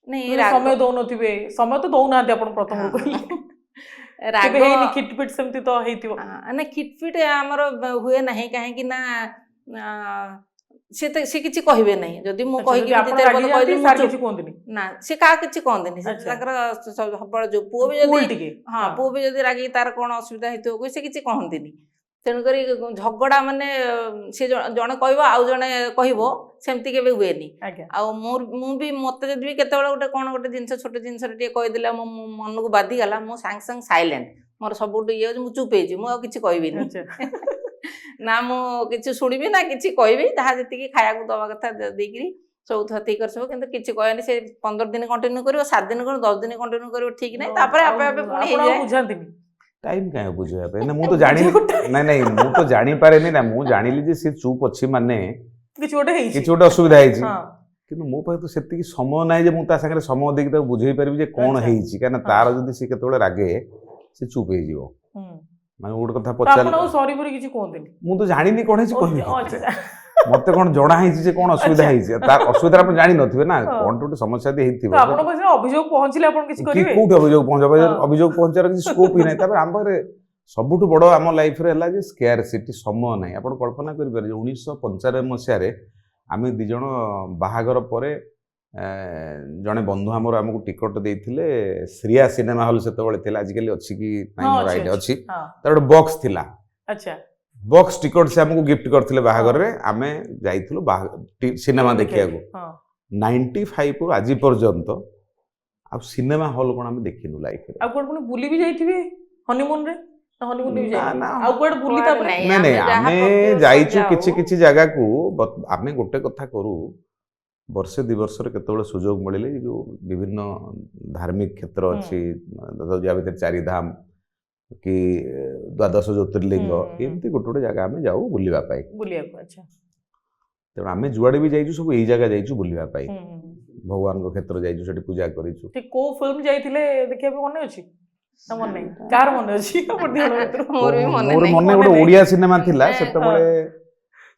नहीं समय दो नथिबे समय तो दो नांती आपण प्रथम रो कहले राग हेनी खिटपिट सेमती तो हेतिबो ना खिटपिट हमर हुए नाही काहे कि ना से किछि कहबे नहीं जदी मु कहि कि तेरे बंद कहली सार किछि कोंदिनी ना से का किछि कोंदिनी ताकर सबळ जो पुओ भी जदी हां पुओ भी जदी रागी तार कोन असुविधा हेतो कोइ से किछि कहंदिनी ତେଣୁକରି ଝଗଡ଼ା ମାନେ ସେ ଜଣେ କହିବ ଆଉ ଜଣେ କହିବ ସେମିତି କେବେ ହୁଏନି। ଆଜ୍ଞା ଆଉ ମୁଁ ବି ମତେ ଯଦି ବି କେତେବେଳେ ଗୋଟେ କ'ଣ ଗୋଟେ ଜିନିଷ ଛୋଟ ଜିନିଷରେ ଟିକେ କହିଦେଲା ମୋ ମନକୁ ବାଧିଗଲା ମୁଁ ସାଙ୍ଗେ ସାଙ୍ଗେ ସାଇଲେଣ୍ଟ ମୋର ସବୁଠୁ ଇଏ ହେଉଛି ମୁଁ ଚୁପ୍ ହେଇଯିବି ମୁଁ ଆଉ କିଛି କହିବିନି ଆଚ୍ଛା ନା ମୁଁ କିଛି ଶୁଣିବି ନା କିଛି କହିବି ଯାହା ଯେତିକି ଖାଇବାକୁ ଦବା କଥା ଦେଇକିରି ସବୁ ସେତିକି କରି ସବୁ କିନ୍ତୁ କିଛି କହିବନି ସେ 15 ଦିନ କଣ୍ଟିନ୍ୟୁ କରିବ 7 ଦିନ କରିବ 10 ଦିନ କଣ୍ଟିନ୍ୟୁ କରିବ ଠିକ୍ ନାହିଁ ତାପରେ ଆପେ ଆପେ ପୁଣି ଆପଣ ଆଉ ହେଇଯାଏ। ବୁଝାନ୍ତିନି ଟାଇମ୍ କାହିଁ ବୁଝେଇବା ପାଇଁ ନା ମୁଁ ତ ଜାଣିଲି ନାଇଁ ନାଇଁ ମୁଁ ତ ଜାଣିପାରେନି ନା ମୁଁ ଜାଣିଲି ଯେ ସେ ଚୁପ୍ ଅଛି ମାନେ କିଛି ଗୋଟେ ହେଇଛି କିଛି ଗୋଟେ ଅସୁବିଧା ହେଇଛି ହଁ କିନ୍ତୁ ମୋ ପାଖରେ ତ ସେତିକି ସମୟ ନାହିଁ ଯେ ମୁଁ ତା ସାଙ୍ଗରେ ସମୟ ଦେଇକି ତାକୁ ବୁଝେଇ ପାରିବି ଯେ କ'ଣ ଆଚ୍ଛା। ହେଇଛି କାହିଁକିନା ତାର ଯଦି ସେ କେତେବେଳେ ରାଗେ ସେ ଚୁପ୍ ହେଇଯିବ ହୁଁ। ମାନେ ଗୋଟେ କଥା ତ ଆପଣ ଆଉ ପଚାରିଲେ ସରି ବୋଲି କିଛି କୁହନ୍ତିନି ମୁଁ ତ ଜାଣିନି କ'ଣ ହେଇଛି କହିବି ଆଚ୍ଛା ମତେ କ'ଣ ଜଣା ହେଇଛି ଯେ କ'ଣ ଅସୁବିଧା ଆଚ୍ଛା। ହେଇଛି ତାର ଅସୁବିଧା ଆପଣ ଜାଣିନଥିବେ ନା ହଁ। କ'ଣ ଗୋଟେ ସମସ୍ୟା ବି ହେଇଥିବ ତ ଆପଣଙ୍କ ପାଖରେ ଅଭିଯୋଗ ପହଞ୍ଚିଲେ ଆପଣ କିଛି କି କରିବେ କୋଉଠି ଅଭିଯୋଗ ପହଞ୍ଚିବ ହଁ। ଅଭିଯୋଗ ପହଞ୍ଚିବାର କିଛି ସ୍କୋପ ହିଁ ନାହିଁ ତାପରେ ଆମ ପାଖରେ ସବୁଠୁ ବଡ଼ ଆମ ଲାଇଫରେ ହେଲା ଯେ ସ୍କେୟାରସିଟି ସମୟ ନାହିଁ ଆପଣ କଳ୍ପନା କରିପାରିବେ 1995 ମସିହାରେ ଆମେ ଦୁଇ ଜଣ ବାହାଘର ପରେ ଜଣେ ବନ୍ଧୁ ଆମର ଆମକୁ ଟିକଟ ଦେଇଥିଲେ ଶ୍ରିୟା ସିନେମା ହଲ୍ ସେତେବେଳେ ଥିଲା ଆଜିକାଲି ଅଛି କି ନାହିଁ ହଁ ମୋର ଅଛି ଆଇଡ଼ିଆ ଅଛି ଅଛି ହଁ ତାର ଗୋଟେ ବକ୍ସ ଥିଲା ଆଚ୍ଛା ବକ୍ସ ଟିକଟ ସେ ଆମକୁ ଗିଫ୍ଟ କରିଥିଲେ ବାହାଘରରେ ଆମେ ଯାଇଥିଲୁ ସିନେମା ଦେଖିବାକୁ ହଁ 95 ରୁ ଆଜି ପର୍ଯ୍ୟନ୍ତ ଆଉ ସିନେମା ହଲ୍ କ'ଣ ଆମେ ଦେଖିନୁ ଲାଇଫରେ ଆଉ କୁଆଡେ ପୁଣି ବୁଲି ବି ଯାଇଥିବେ ହନିମୁନରେ ହନିମୁନ ବି ନା, ଯାଇଥିବେ ନା। ଆଉ କୁଆଡେ ବୁଲି କୁଆଡେ ତାପରେ ନାହିଁ। ନାଇଁ ନାଇଁ ଯାହା ଆମେ ପ୍ରତିବର୍ଷ ଯାଇଛୁ ଯାଉ। କିଛି କିଛି ଜାଗାକୁ ଆମେ ଗୋଟେ କଥା କରୁ ବର୍ଷେ 2 ବର୍ଷରେ କେତେବେଳେ ସୁଯୋଗ ମିଳିଲେ ଏ ଯୋଉ ବିଭିନ୍ନ ଧାର୍ମିକ କ୍ଷେତ୍ର ଅଛି ଯାହା ଭିତରେ 4 ଧାମ କି 12 ଜ୍ୟୋତିର୍ଲିଙ୍ଗ ଏମିତି ଗୋଟେ ଗୋଟେ ଜାଗା ଆମେ ଯାଉ ବୁଲିବା ପାଇଁ ବୁଲିବାକୁ ଆଚ୍ଛା ତେଣୁ ଆମେ ଯୁଆଡ଼େ ବି ଯାଇଛୁ ସବୁ ଏଇ ଜାଗା ଯାଇଛୁ ବୁଲିବା ପାଇଁ ହୁଁ, ହୁଁ, ହୁଁ। ଭଗବାନଙ୍କ କ୍ଷେତ୍ର ଯାଇଛୁ ସେଠି ପୂଜା କରିଛୁ ଠିକ କୋଉ ଫିଲ୍ମ ଯାଇଥିଲେ ଦେଖିବା ପାଇଁ ମନେ ଅଛି ନା ମନେ ନାହିଁ କାହାର ମନେ ଅଛି ଆପଣ ଦି ଜଣ ଭିତରୁ ମୋର ବି ମନେ ମୋର ନାହିଁ। ମନେ ମନେ ଗୋଟେ ନାହିଁ। ଓଡ଼ିଆ ସିନେମା ଥିଲା ମାନେ,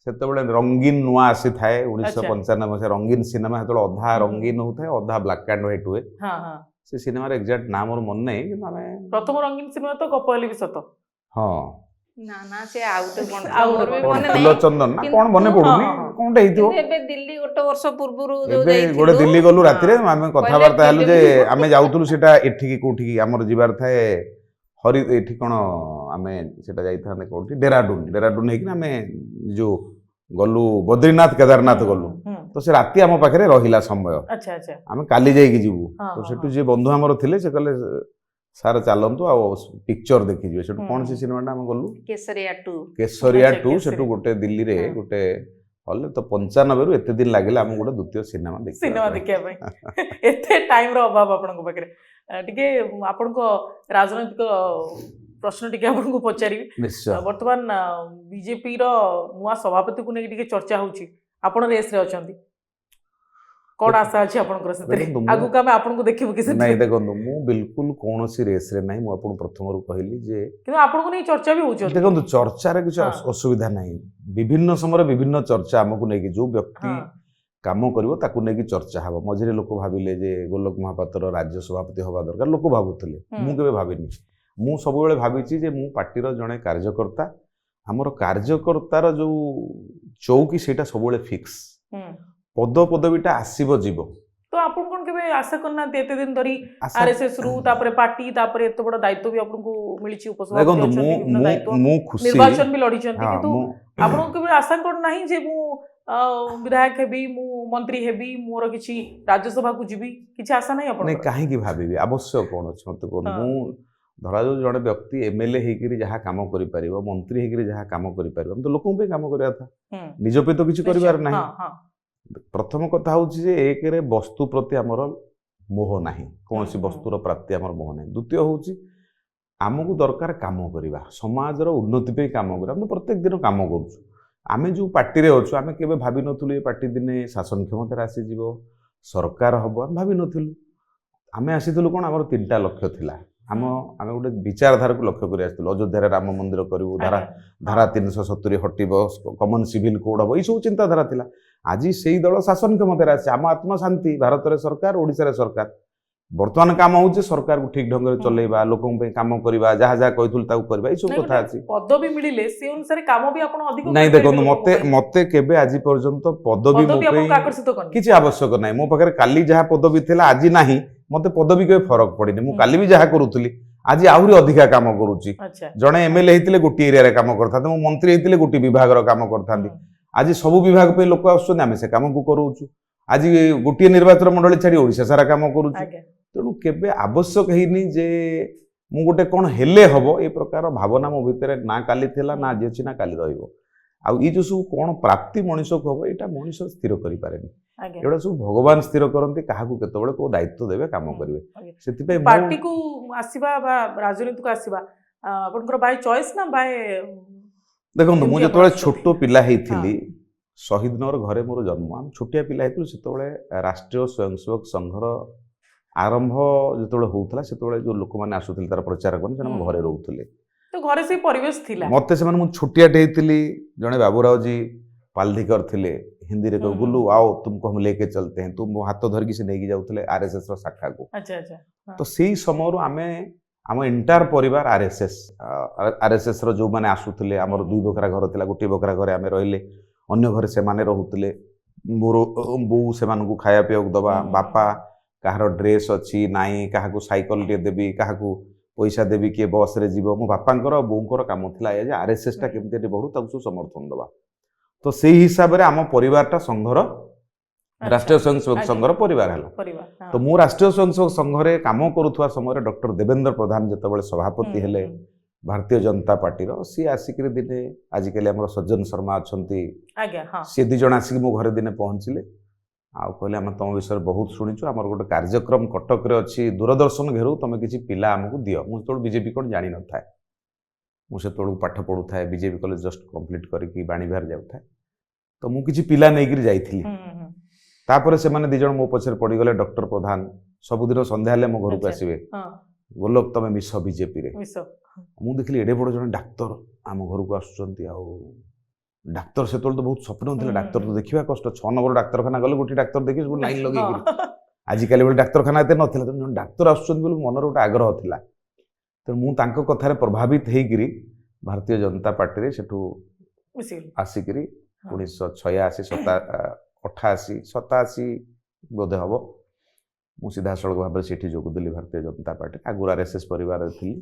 ସେତେବେଳେ ରଙ୍ଗୀନ ନୂଆ ଆସିଥାଏ ଆଚ୍ଛା। 1995 ମସିହା ରଙ୍ଗୀନ ସିନେମା ସେତେବେଳେ ଅଧା ରଙ୍ଗୀନ ହଉଥାଏ ଅଧା ବ୍ଲାକ୍ ଆଣ୍ଡ ହ୍ୱାଇଟ୍ ହୁଏ ହଁ ହଁ ସେ ସିନେମାର ଏକ୍ଜାକ୍ଟ ନାଁ ମୋର ମନେ ନାହିଁ କିନ୍ତୁ ଆମେ ପ୍ରଥମ ରଙ୍ଗୀନ ସିନେମା ତ ଗପ ହେଲେ ବି ସତ ହଁ ନା ନା ସେ ଆଉ ଗୋଟେ କ'ଣ ଆଉ ମୋର ବି ଗୋଟେ ମନେ ଫୁଲ ନାହିଁ ଚନ୍ଦନ ନା କିନ୍ତୁ- କ'ଣ ମନେ ପଡୁନି ହଁ, ହଁ। କ'ଣଟେ ହେଇଥିବ କିନ୍ତୁ ଏବେ ଦିଲ୍ଲୀ ଗୋଟେ ବର୍ଷ ପୂର୍ବରୁ ଯୋଉ ଏବେ ଯାଇଥିଲୁ, ଗୋଟେ ଦିଲ୍ଲୀ ଗଲୁ ହଁ, ରାତିରେ ଆମେ କଥାବାର୍ତ୍ତା ହେଲୁ ଯେ film- ଆମେ ଯାଉଥିଲୁ ସେଟା ଏଠିକି କୋଉଠିକି ଆମର ଯିବାର ଥାଏ ଏଠି କ'ଣ ଆମେ ସେଟା ଯାଇଥାନ୍ତେ କୋଉଠି ଡେରାଡୁନ ହେଇକି ଆମେ ଯୋଉ ଗଲୁ ବଦ୍ରୀନାଥ କେଦାରନାଥ ଗଲୁ ହୁଁ, ତ ସେ ରାତି ଆମ ପାଖରେ ରହିଲା ସମୟ ଆଚ୍ଛା ଆଚ୍ଛା ଆମେ କାଲି ଯାଇକି ଯିବୁ ହଁ, ତ ହଁ, ସେଠୁ ହଁ। ଯିଏ ବନ୍ଧୁ ଆମର ଥିଲେ ସେ କହିଲେ ସାର୍ ଚାଲନ୍ତୁ ଆଉ ପିକ୍ଚର ଦେଖିଯିବେ ସେଠୁ ହୁଁ, କ'ଣ ହୁଁ। ସେ ସିନେମାଟା ଆମେ ଗଲୁ କେସରିଆ 2 କେଶରିଆ ଆଚ୍ଛା, 2 କେଶରୀ। ସେଠୁ ଗୋଟେ ଦିଲ୍ଲୀରେ ହଁ। ଗୋଟେ ହଲ୍ ତ 95 ରୁ ଏତେ ଦିନ ଲାଗିଲା ଆମକୁ ଗୋଟେ ଦ୍ୱିତୀୟ ସିନେମା ସିନେମା ଦେଖିବା ପାଇଁ ଏତେ ଟାଇମର ଅଭାବ ଆପଣଙ୍କ ପାଖରେ ଟିକେ ଆପଣଙ୍କ ରାଜନୈତିକ ପ୍ରଶ୍ନ ଟିକେ ଆପଣଙ୍କୁ ପଚାରିବି ନିଶ୍ଚୟ ବର୍ତ୍ତମାନ ବିଜେପିର ନୂଆ ସଭାପତିକୁ ନେଇକି ଟିକେ ଚର୍ଚ୍ଚା ହଉଛି ଆପଣ ରେସ୍ରେ ଅଛନ୍ତି କ'ଣ ଆଶା ଅଛି ଆପଣଙ୍କର ସେଥିରେ ଦେଖନ୍ତୁ, ମୁଁ- ଆଗକୁ ଆମେ ଆପଣଙ୍କୁ ଦେଖିବୁ କି ନାଇଁ ସେଥିରେ ଦେଖନ୍ତୁ ମୁଁ ବିଲକୁଲ କୌଣସି ରେସ୍ରେ ନାହିଁ ମୁଁ ଆପଣଙ୍କୁ ପ୍ରଥମରୁ କହିଲି ଯେ କିନ୍ତୁ ଆପଣଙ୍କୁ ନେଇ ଚର୍ଚ୍ଚା ବି ହଉଛି ଦେଖନ୍ତୁ ଚର୍ଚ୍ଚାରେ କିଛି ହଁ। ଅସୁବିଧା ନାହିଁ ବିଭିନ୍ନ ସମୟରେ ବିଭିନ୍ନ ଚର୍ଚ୍ଚା ଆମକୁ ନେଇକି ଯୋଉ ବ୍ୟକ୍ତି ହଁ କାମ କରିବ ତାକୁ ନେଇକି ଚର୍ଚ୍ଚା ହେବ ମଝିରେ ଲୋକ ଭାବିଲେ ଯେ ଗୋଲକ ମହାପାତ୍ର ରାଜ୍ୟ ସଭାପତି ହେବା ଦରକାର ଲୋକ ଭାବୁଥିଲେ ମୁଁ କେବେ ଭାବିନି ମୁଁ ସବୁବେଳେ ଭାବିଛି ଯେ ମୁଁ ପାର୍ଟିର ଜଣେ କାର୍ଯ୍ୟକର୍ତ୍ତା ଆମର କାର୍ଯ୍ୟକର୍ତ୍ତାର ଯୋଉ ଚୌକି ସେଇଟା ସବୁବେଳେ ଫିକ୍ସ ହୁଁ। ପଦପଦବୀଟା ଆସିବ ଯିବ ତ ଆପଣ କ'ଣ କେବେ ଆଶା କରିନାହାନ୍ତି ଏତେ ଦିନ ଧରି ଆଶା ଆରଏସଏସ ରୁ ତାପରେ ପାର୍ଟି ତାପରେ ଏତେ ବଡ଼ ଦାୟିତ୍ୱ ବି ଆପଣଙ୍କୁ ମିଳିଛି ଉପସଭାପତି ଦେଖନ୍ତୁ ଅଛନ୍ତି, ମୁଁ ବିଭିନ୍ନ ଦାୟିତ୍ୱ ମୁଁ ଖୁସି ନିର୍ବାଚନ ବି ଲଢିଛନ୍ତି ହଁ, କିନ୍ତୁ ମୁଁ ଆପଣଙ୍କୁ କେବେ ଆଶା କରୁନାହିଁ ଯେ ମୁଁ ବିଧାୟକ ହେବି ମୁଁ ମନ୍ତ୍ରୀ ହେବି ମୋର କିଛି ରାଜ୍ୟସଭାକୁ ଯିବି କିଛି ଆଶା ନାହିଁ ନାଇଁ ଆପଣଙ୍କର କାହିଁକି ଭାବିବି ଆବଶ୍ୟକ କ'ଣ ଅଛି ମତେ କୁହନ୍ତୁ ହଁ। ମୁଁ ଧରାଯାଉ ଜଣେ ବ୍ୟକ୍ତି ଏମଏଲଏ ହେଇକିରି ଯାହା କାମ କରିପାରିବ ମନ୍ତ୍ରୀ ହେଇକିରି ଯାହା କାମ କରିପାରିବ ଆମେ ତ ଲୋକଙ୍କ ପାଇଁ କାମ କରିବା କଥା ହୁଁ, ନିଜ ପାଇଁ ତ କିଛି କରିବାର ନିଶ୍ଚୟ, ନାହିଁ ହଁ, ହଁ, ପ୍ରଥମ କଥା ହେଉଛି ଯେ ଏକରେ ବସ୍ତୁ ପ୍ରତି ଆମର ମୋହ ନାହିଁ କୌଣସି ହୁଁ। ବସ୍ତୁର ପ୍ରାପ୍ତି ଆମର ମୋହ ନାହିଁ ଦ୍ୱିତୀୟ ହେଉଛି ଆମକୁ ଦରକାର କାମ କରିବା ସମାଜର ଉନ୍ନତି ପାଇଁ କାମ କରିବା ଆମେ ପ୍ରତ୍ୟେକ ଦିନ କାମ କରୁଛୁ ଆମେ ଯେଉଁ ପାର୍ଟିରେ ଅଛୁ ଆମେ କେବେ ଭାବିନଥିଲୁ ଏ ପାର୍ଟି ଦିନେ ଶାସନ କ୍ଷମତାରେ ଆସିଯିବ ସରକାର ହେବ ଆମେ ଭାବିନଥିଲୁ ଆମେ ଆସିଥିଲୁ କ'ଣ ଆମର 3ଟା ଲକ୍ଷ୍ୟ ଥିଲା ଆମେ ଗୋଟେ ବିଚାରଧାରାକୁ ଲକ୍ଷ୍ୟ କରି ଆସିଥିଲୁ ଅଯୋଧ୍ୟାରେ ରାମ ମନ୍ଦିର କରିବୁ ଧାରା 370 ହଟିବ କମନ ସିଭିଲ କୋଡ୍ ହେବ ଏଇସବୁ ଚିନ୍ତାଧାରା ଥିଲା ଆଜି ସେଇ ଦଳ ଶାସନ କ୍ଷମତାରେ ଆସିছে ଆମ ଆତ୍ମଶାନ୍ତି ଭାରତରେ ସରକାର ଓଡ଼ିଶାରେ ସରକାର ବର୍ତ୍ତମାନ କାମ ହେଉଛି ସରକାରକୁ ଠିକ୍ ଢଙ୍ଗରେ ଚଲେଇବା ଲୋକଙ୍କ ପାଇଁ କାମ କରିବା ଯାହା ଯାହା କହିଥିଲୁ ତାକୁ କରିବା ଏଇସବୁ ନାଇଁ, କଥା ଗୋଟେ ଅଛି ପଦବୀ ମିଳିଲେ ସେ ଅନୁସାରେ କାମ ବି ଆପଣ ଅଧିକ ନାଇଁ କରିପାରିବେ ଦେଖନ୍ତୁ ଲୋକଙ୍କ ପାଇଁ। ମତେ କେବେ ଆଜି ପର୍ଯ୍ୟନ୍ତ ପଦବୀ ମୋ ପଦବୀ ପାଇଁ ଆପଣଙ୍କୁ ଆକର୍ଷିତ କରିନି କିଛି ଆବଶ୍ୟକ ନାହିଁ ମୋ ପାଖରେ କାଲି ଯାହା ପଦବୀ ଥିଲା ଆଜି ନାହିଁ ମତେ ପଦବୀ କେବେ ଫରକ ପଡ଼ିନି ମୁଁ ହୁଁ। କାଲି ବି ଯାହା କରୁଥିଲି ଆଜି ଆହୁରି ଅଧିକା କାମ କରୁଛି। ଆଚ୍ଛା ଜଣେ ଏମଏଲଏ ହେଇଥିଲେ ଗୋଟିଏ ଏରିଆରେ କାମ କରିଥାନ୍ତେ, ମୁଁ ମନ୍ତ୍ରୀ ହେଇଥିଲେ ଗୋଟିଏ ବିଭାଗର କାମ କରିଥାନ୍ତି। ଆଜି ସବୁ ବିଭାଗ ପାଇଁ ଲୋକ ଆସୁଛନ୍ତି, ଆମେ ସେ କାମକୁ କରୁଛୁ। ଆଜି ଗୋଟିଏ ନିର୍ବାଚନ ମଣ୍ଡଳୀ ଛାଡି ଓଡିଶା ସାରା କାମ କରୁଛୁ। ଆଜ୍ଞା ତେଣୁ କେବେ ଆବଶ୍ୟକ ହେଇନି ଯେ ମୁଁ ଗୋଟେ କଣ ହେଲେ ହବ ଏ ପ୍ରକାର ଭାବନା ମୋ ଭିତରେ ନା କାଲି ଥିଲା, ନା ଆଜି ଅଛି, ନା କାଲି ରହିବ। ଆଉ ଏଇ ଯୋଉ ସବୁ କଣ ପ୍ରାପ୍ତି ମଣିଷକୁ ହବ ଏଇଟା ମଣିଷ ସ୍ଥିର କରିପାରେନି। ଆଜ୍ଞା ଏଗୁଡ଼ା ସବୁ ଭଗବାନ ସ୍ଥିର କରନ୍ତି, କାହାକୁ କେତେବେଳେ କୋଉ ଦାୟିତ୍ୱ ଦେବେ, କାମ କରିବେ। ଆଜ୍ଞା। ସେଥିପାଇଁ ପାର୍ଟିକୁ ଆସିବା ବା ରାଜନୀତିକୁ ଆସିବା ଆପଣଙ୍କର ବାଇ ଚଏସ୍ ନା ବାଇ ଦେଖନ୍ତୁ, ମୁଁ ଏମିତି ଆପଣ ଯେତେବେଳେ ଆସିଛନ୍ତି? ଛୋଟ ପିଲା ହେଇଥିଲି, ଶହୀଦନଗର ଘରେ ମୋର ଜନ୍ମ, ଆମେ ଛୋଟିଆ ପିଲା ହେଇଥିଲୁ, ସେତେବେଳେ ରାଷ୍ଟ୍ରୀୟ ସ୍ୱୟଂସେବକ ସଂଘର ଆରମ୍ଭ ଯେତେବେଳେ ହଉଥିଲା, ସେତେବେଳେ ଯୋଉ ଲୋକମାନେ ଆସୁଥିଲେ ତାର ପ୍ରଚାର କରି ସେମାନେ ଆମ ଘରେ ରହୁଥିଲେ। ତ ଘରେ ସେଇ ପରିବେଶ ଥିଲା। ମତେ ସେମାନେ, ମୁଁ ଛୋଟିଆଟେ ହେଇଥିଲି, ଜଣେ ବାବୁରାଓଜୀ ପାଲଧିକର ଥିଲେ, ହିନ୍ଦୀରେ କହୁ ଗୁଲୁ आओ तुमको हम लेके चलते हैं, ତୁ ମୋ ହାତ ଧରିକି ସେ ନେଇକି ଯାଉଥିଲେ ଆରଏସଏସ୍ ର ଶାଖାକୁ। ଆଚ୍ଛା ଆଚ୍ଛା ତ ସେଇ ସମୟରୁ ଆମେ ଆମ ଏଣ୍ଟାୟାର ପରିବାର ଆରଏସଏସ୍ ର ଯୋଉମାନେ ଆସୁଥିଲେ, ଆମର 2 ବଖରା ଘର ଥିଲା, ଗୋଟିଏ ବଖରା ଘରେ ଆମେ ରହିଲେ, ଅନ୍ୟ ଘରେ ସେମାନେ ରହୁଥିଲେ। ମୋର ବୋଉ ସେମାନଙ୍କୁ ଖାଇବା ପିଇବାକୁ ଦବା, ବାପା କାହାର ଡ୍ରେସ୍ ଅଛି ନାହିଁ, କାହାକୁ ସାଇକେଲ ଟିକେ ଦେବି, କାହାକୁ ପଇସା ଦେବି, କିଏ ବସ୍ ରେ ଯିବ। ମୋ ବାପାଙ୍କର ବୋଉଙ୍କର କାମ ଥିଲା ଏ ଯେ ଆରଏସଏସ୍ ଟା କେମିତି ଏଠି ବଢୁ, ତାକୁ ସବୁ ସମର୍ଥନ ଦବା। ତ ସେଇ ହିସାବରେ ଆମ ପରିବାରଟା ସଂଘର ରାଷ୍ଟ୍ରୀୟ ସ୍ୱୟଂସେବକ ସଂଘର ପରିବାର ହେଲା। ତ ମୁଁ ରାଷ୍ଟ୍ରୀୟ ସ୍ୱୟଂସେବକ ସଂଘରେ କାମ କରୁଥିବା ସମୟରେ ଡକ୍ଟର ଦେବେନ୍ଦ୍ର ପ୍ରଧାନ ଯେତେବେଳେ ସଭାପତି ହେଲେ ଭାରତୀୟ ଜନତା ପାର୍ଟିର, ସିଏ ଆସିକିରି ଦିନେ, ଆଜିକାଲି ଆମର ସଜ୍ଜନ ଶର୍ମା ଅଛନ୍ତି, ସିଏ 2 ଜଣ ଆସିକି ମୋ ଘରେ ଦିନେ ପହଞ୍ଚିଲେ, ଆଉ କହିଲେ ଆମେ ତମ ବିଷୟରେ ବହୁତ ଶୁଣିଛୁ, ଆମର ଗୋଟେ କାର୍ଯ୍ୟକ୍ରମ କଟକରେ ଅଛି ଦୂରଦର୍ଶନ ଘେରୁ, ତମେ କିଛି ପିଲା ଆମକୁ ଦିଅ। ମୁଁ ସେତେବେଳେ ବିଜେପି କ'ଣ ଜାଣିନଥାଏ, ମୁଁ ସେତେବେଳକୁ ପାଠ ପଢୁଥାଏ, ବିଜେପି କଲେଜ ଜଷ୍ଟ କମ୍ପ୍ଲିଟ୍ କରିକି ବାଣୀବିହାର ଯାଉଥାଏ। ତ ମୁଁ କିଛି ପିଲା ନେଇକିରି ଯାଇଥିଲି। ତାପରେ ସେମାନେ 2 ଜଣ ମୋ ପଛରେ ପଡ଼ିଗଲେ। ଡକ୍ଟର ପ୍ରଧାନ ସବୁଦିନ ସନ୍ଧ୍ୟା ହେଲେ ମୋ ଘରକୁ ଆସିବେ, ଗୋଲକ ତମେ ମିଶ ବିଜେପିରେ। ମୁଁ ଦେଖିଲି ଏଡ଼େ ବଡ଼ ଜଣେ ଡାକ୍ତର ଆମ ଘରକୁ ଆସୁଛନ୍ତି। ଆଉ ଡାକ୍ତର ସେତେବେଳେ ତ ବହୁତ ସ୍ୱପ୍ନ ଥିଲା, ଡାକ୍ତର ତ ଦେଖିବା କଷ୍ଟ। 6 ନମ୍ବର ଡାକ୍ତରଖାନା ଗଲେ ଗୋଟିଏ ଡାକ୍ତର ଦେଖିକି ସବୁ ଲାଇନ୍ ଲଗେଇକିରି, ଆଜିକାଲି ବେଳେ ଡାକ୍ତରଖାନା ଏତେ ନଥିଲା, ତେଣୁ ଜଣେ ଡାକ୍ତର ଆସୁଛନ୍ତି ବୋଲି ମନରେ ଗୋଟେ ଆଗ୍ରହ ଥିଲା। ତେଣୁ ମୁଁ ତାଙ୍କ କଥାରେ ପ୍ରଭାବିତ ହେଇକିରି ଭାରତୀୟ ଜନତା ପାର୍ଟିରେ ସେଠୁ ଆସିକିରି 1986, 88, 87 ବୋଧେ ହବ, ମୁଁ ସିଧାସଳଖ ଭାବରେ ସେଠି ଯୋଗଦେଲି ଭାରତୀୟ ଜନତା ପାର୍ଟି। ଆଗରୁ ଆରଏସଏସ୍ ପରିବାରରେ ଥିଲି।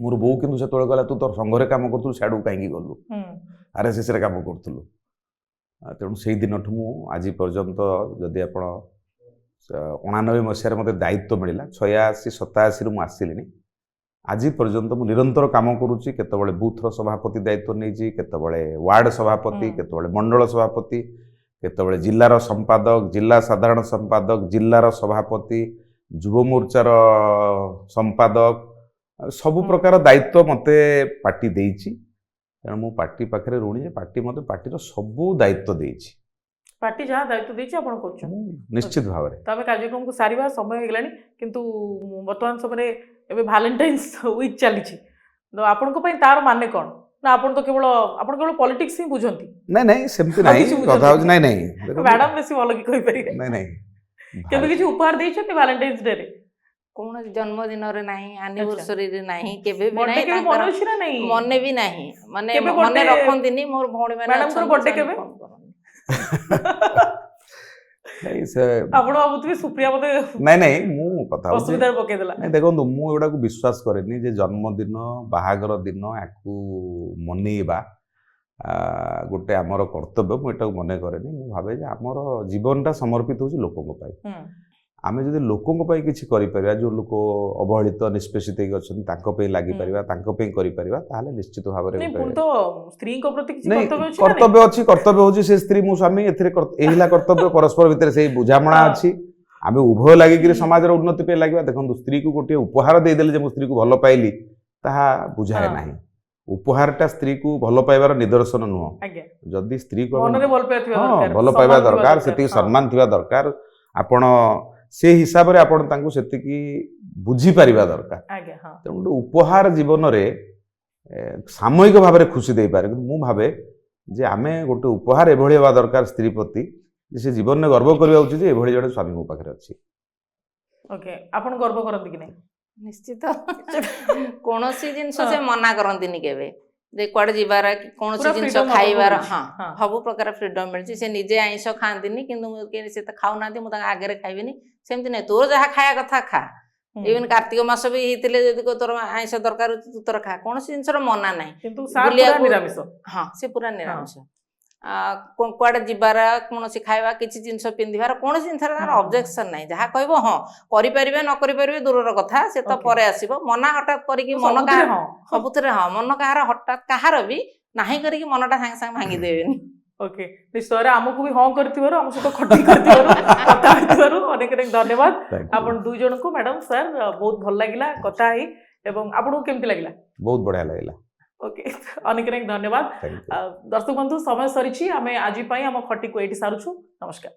ମୋର ବୋଉ କିନ୍ତୁ ସେତେବେଳେ କହିଲା, ତୁ ତୋର ସଂଘରେ କାମ କରୁଥିଲୁ, ସିଆଡ଼କୁ କାହିଁକି ଗଲୁ, ଆରଏସଏସ୍ ରେ କାମ କରୁଥିଲୁ। ତେଣୁ ସେଇ ଦିନଠୁ ମୁଁ ଆଜି ପର୍ଯ୍ୟନ୍ତ, ଯଦି ଆପଣ 89 ମସିହାରେ ମୋତେ ଦାୟିତ୍ୱ ମିଳିଲା, 86, 87ରୁ ମୁଁ ଆସିଲିଣି, ଆଜି ପର୍ଯ୍ୟନ୍ତ ମୁଁ ନିରନ୍ତର କାମ କରୁଛି। କେତେବେଳେ ବୁଥର ସଭାପତି ଦାୟିତ୍ୱ ନେଇଛି, କେତେବେଳେ ୱାର୍ଡ ସଭାପତି, କେତେବେଳେ ମଣ୍ଡଳ ସଭାପତି, କେତେବେଳେ ଜିଲ୍ଲାର ସମ୍ପାଦକ, ଜିଲ୍ଲା ସାଧାରଣ ସମ୍ପାଦକ, ଜିଲ୍ଲାର ସଭାପତି, ଯୁବ ମୋର୍ଚ୍ଚାର ସମ୍ପାଦକ, ସବୁ ପ୍ରକାର ଦାୟିତ୍ୱ ମୋତେ ପାର୍ଟି ଦେଇଛି। ତେଣୁ ମୁଁ ପାର୍ଟି ପାଖରେ ଋଣୀ ଯେ ପାର୍ଟି ମୋତେ ପାର୍ଟିର ସବୁ ଦାୟିତ୍ୱ ଦେଇଛି। ପାର୍ଟି ଯାହା ଦାୟିତ୍ୱ ଦେଇଛି ଆପଣ କରୁଛନ୍ତି ନିଶ୍ଚିତ ଭାବରେ। ତ ଆମେ କାର୍ଯ୍ୟକ୍ରମକୁ ସାରିବା ସମୟ ହେଇଗଲାଣି, କିନ୍ତୁ ବର୍ତ୍ତମାନ ସମୟରେ ଏବେ ଭାଲେଣ୍ଟାଇନ୍ସ ୱିକ୍ ଚାଲିଛି, ତ ଆପଣଙ୍କ ପାଇଁ ତାର ମାନେ କ'ଣ? ନା ଆପଣ କେବଳ ପଲିଟିକ୍ସ ହିଁ ବୁଝନ୍ତି? ନାଇଁ ସେମିତି ନାହିଁ, କଥା ହଉଛି ନାଇଁ ମ୍ୟାଡାମ ବେଶୀ ଭଲ କି କହିପାରିବେ। ନାଇଁ କେବେ କିଛି ଉପହାର ଦେଇଛନ୍ତି ଭାଲେଣ୍ଟାଇନ୍ସ ଡେ ରେ? କୌଣସି ଜନ୍ମଦିନରେ ନାହିଁ, ଆନିଭର୍ସରୀରେ ନାହିଁ, କେବେ ବି ବର୍ଥଡେ ନାହିଁ, କେବେ ମନେ ଅଛି ନା ନାହିଁ? ମନେ ବି ନାହିଁ, ମାନେ କେବେ ମନେ birthday- ରଖନ୍ତିନି। ମୋର ଭଉଣୀ ମାନେ ମ୍ୟାଡାମଙ୍କର ଅଛନ୍ତି, birthday ସେମାନେ କେବେ? phone କରନ୍ତି। ନାଇଁ ସେ ଆପଣ ଭାବୁଥିବେ ସୁପ୍ରିୟା ବୋଧେ ନାଇଁ ମୁଁ କଥା ହଉଛି, ଅସୁବିଧାରେ ପକେଇଦେଲା। ନାଇଁ ଦେଖନ୍ତୁ, ମୁଁ ଏଗୁଡାକୁ ବିଶ୍ୱାସ କରେନି ଯେ ଜନ୍ମଦିନ, ବାହାଘର ଦିନ ୟାକୁ ମନେଇବା ଗୋଟେ ଆମର କର୍ତ୍ତବ୍ୟ, ମୁଁ ଏଟାକୁ ମନେ କରେନି। ମୁଁ ଭାବେ ଯେ ଆମର ଜୀବନଟା ସମର୍ପିତ ହେଉଛି ଲୋକଙ୍କ ପାଇଁ। ଆମେ ଯଦି ଲୋକଙ୍କ ପାଇଁ କିଛି କରିପାରିବା, ଯେଉଁ ଲୋକ ଅବହେଳିତ ନିଷ୍ପେଷିତ ହେଇକି ଅଛନ୍ତି, ତାଙ୍କ ପାଇଁ ଲାଗିପାରିବା, ତାଙ୍କ ପାଇଁ କରିପାରିବା, ତାହେଲେ ନିଶ୍ଚିତ ଭାବରେ ସ୍ତ୍ରୀଙ୍କ ପ୍ରତି କିଛି କର୍ତ୍ତବ୍ୟ ଅଛି। କର୍ତ୍ତବ୍ୟ ହେଉଛି ସେ ସ୍ତ୍ରୀ ମୁଁ ସ୍ୱାମୀ, ଏଥିରେ ଏହି ହେଲା କର୍ତ୍ତବ୍ୟ। ପରସ୍ପର ଭିତରେ ସେଇ ବୁଝାମଣା ଅଛି, ଆମେ ଉଭୟ ଲାଗିକିରି ସମାଜର ଉନ୍ନତି ପାଇଁ ଲାଗିବା। ଦେଖନ୍ତୁ, ସ୍ତ୍ରୀକୁ ଗୋଟିଏ ଉପହାର ଦେଇଦେଲେ ଯେ ମୁଁ ସ୍ତ୍ରୀକୁ ଭଲ ପାଇଲି, ତାହା ବୁଝାଏ ନାହିଁ। ଉପହାରଟା ସ୍ତ୍ରୀକୁ ଭଲ ପାଇବାର ନିଦର୍ଶନ ନୁହଁ। ଯଦି ସ୍ତ୍ରୀକୁ ଭଲ ପାଇବା ଦରକାର, ସେତିକି ସମ୍ମାନ ଥିବା ଦରକାର, ଆପଣ ସେ ହିସାବରେ ଆପଣ ତାଙ୍କୁ ସେତିକି ବୁଝିପାରିବା ଦରକାର। ତେଣୁ ଗୋଟେ ଉପହାର ଜୀବନରେ ସାମୟିକ ଭାବରେ ଖୁସି ଦେଇପାରେ, କିନ୍ତୁ ମୁଁ ଭାବେ ଯେ ଆମେ ଗୋଟେ ଉପହାର ଏଭଳି ହେବା ଦରକାର ସ୍ତ୍ରୀ ପ୍ରତି, ଯେ ସେ ଜୀବନରେ ଗର୍ବ କରିବା ଉଚିତ ଯେ ଏଭଳି ଜଣେ ସ୍ୱାମୀ ମୋ ପାଖରେ ଅଛି। ଆପଣ ଗର୍ବ କରନ୍ତି କି ନାହିଁ? ନିଶ୍ଚିତ। କୌଣସି ଜିନିଷ ସେ ମନା କରନ୍ତିନି କେବେ, ଯେ କୁଆଡେ ଯିବାର, କୌଣସି ଜିନିଷ ଖାଇବାର, ସବୁ ପ୍ରକାର ଫ୍ରିଡମ୍ ମିଳିଛି। ସେ ନିଜେ ଆଇଁଷ ଖାଆନ୍ତିନି, କିନ୍ତୁ ସେ ତ ଖାଉନାହାନ୍ତି, ମୁଁ ତାଙ୍କ ଆଗରେ ଖାଇବିନି, ସେମିତି ନାହିଁ। ତୋର ଯାହା ଖାଇବା କଥା ଖା, इवन कार्तिक मास भी ହେଇଥିଲେ ଯଦି ତୋର ଆଇଁଷ ଦରକାର ହଉଛି ତୁ ତୋର ଖା କୌଣସି ଜିନିଷର ମନା ନାହିଁ କିନ୍ତୁ ସାର୍ ପୁରା ବୁଲିବାକୁ- ନିରାମିଷ ହଁ ସେ ପୁରା ନିରାମିଷ କୁଆଡେ ଯିବାର କୌଣସି ଖାଇବା କିଛି ଜିନିଷ ପିନ୍ଧିବାର କୌଣସି ଜିନିଷର ତାର ହୁଁ। ଅବଜେକ୍ସନ ନାହିଁ ଯାହା କହିବ ହଁ କରିପାରିବେ ନ କରିପାରିବେ ଦୂରର କଥା ସେ ତ Okay. ପରେ ଆସିବ ମନା ହଠାତ୍ କରିକି ମନ ସବୁଥିରେ କାହାର ହଁ ସବୁଥିରେ ହଁ ମନ କାହାର ହଠାତ୍ କାହାର ବି ନାହିଁ କରିକି ମନଟା ସାଙ୍ଗେ ସାଙ୍ଗେ ଭାଙ୍ଗି ଦେବେନି ଓକେ ନିଶ୍ଚୟରେ ଆମକୁ ବି ହଁ କରିଥିବାରୁ ଆମ ସହିତ ଖଟି କରିଥିବାରୁ କଥା ହେଇଥିବାରୁ ଅନେକ ଅନେକ ଧନ୍ୟବାଦ Thank you. ଆପଣ ଦୁଇ ଜଣଙ୍କୁ ମ୍ୟାଡାମ ସାର୍ ବହୁତ ଭଲ ଲାଗିଲା କଥା ହେଇ ଏବଂ ଆପଣଙ୍କୁ କେମିତି ଲାଗିଲା ବହୁତ ବଢିଆ ଲାଗିଲା ଓକେ ଅନେକ ଅନେକ ଧନ୍ୟବାଦ Thank you. ଦର୍ଶକ ବନ୍ଧୁ ସମୟ ସରିଛି ଆମେ ଆଜି ପାଇଁ ଆମ ଖଟିକୁ ଏଇଠି ସାରୁଛୁ ନମସ୍କାର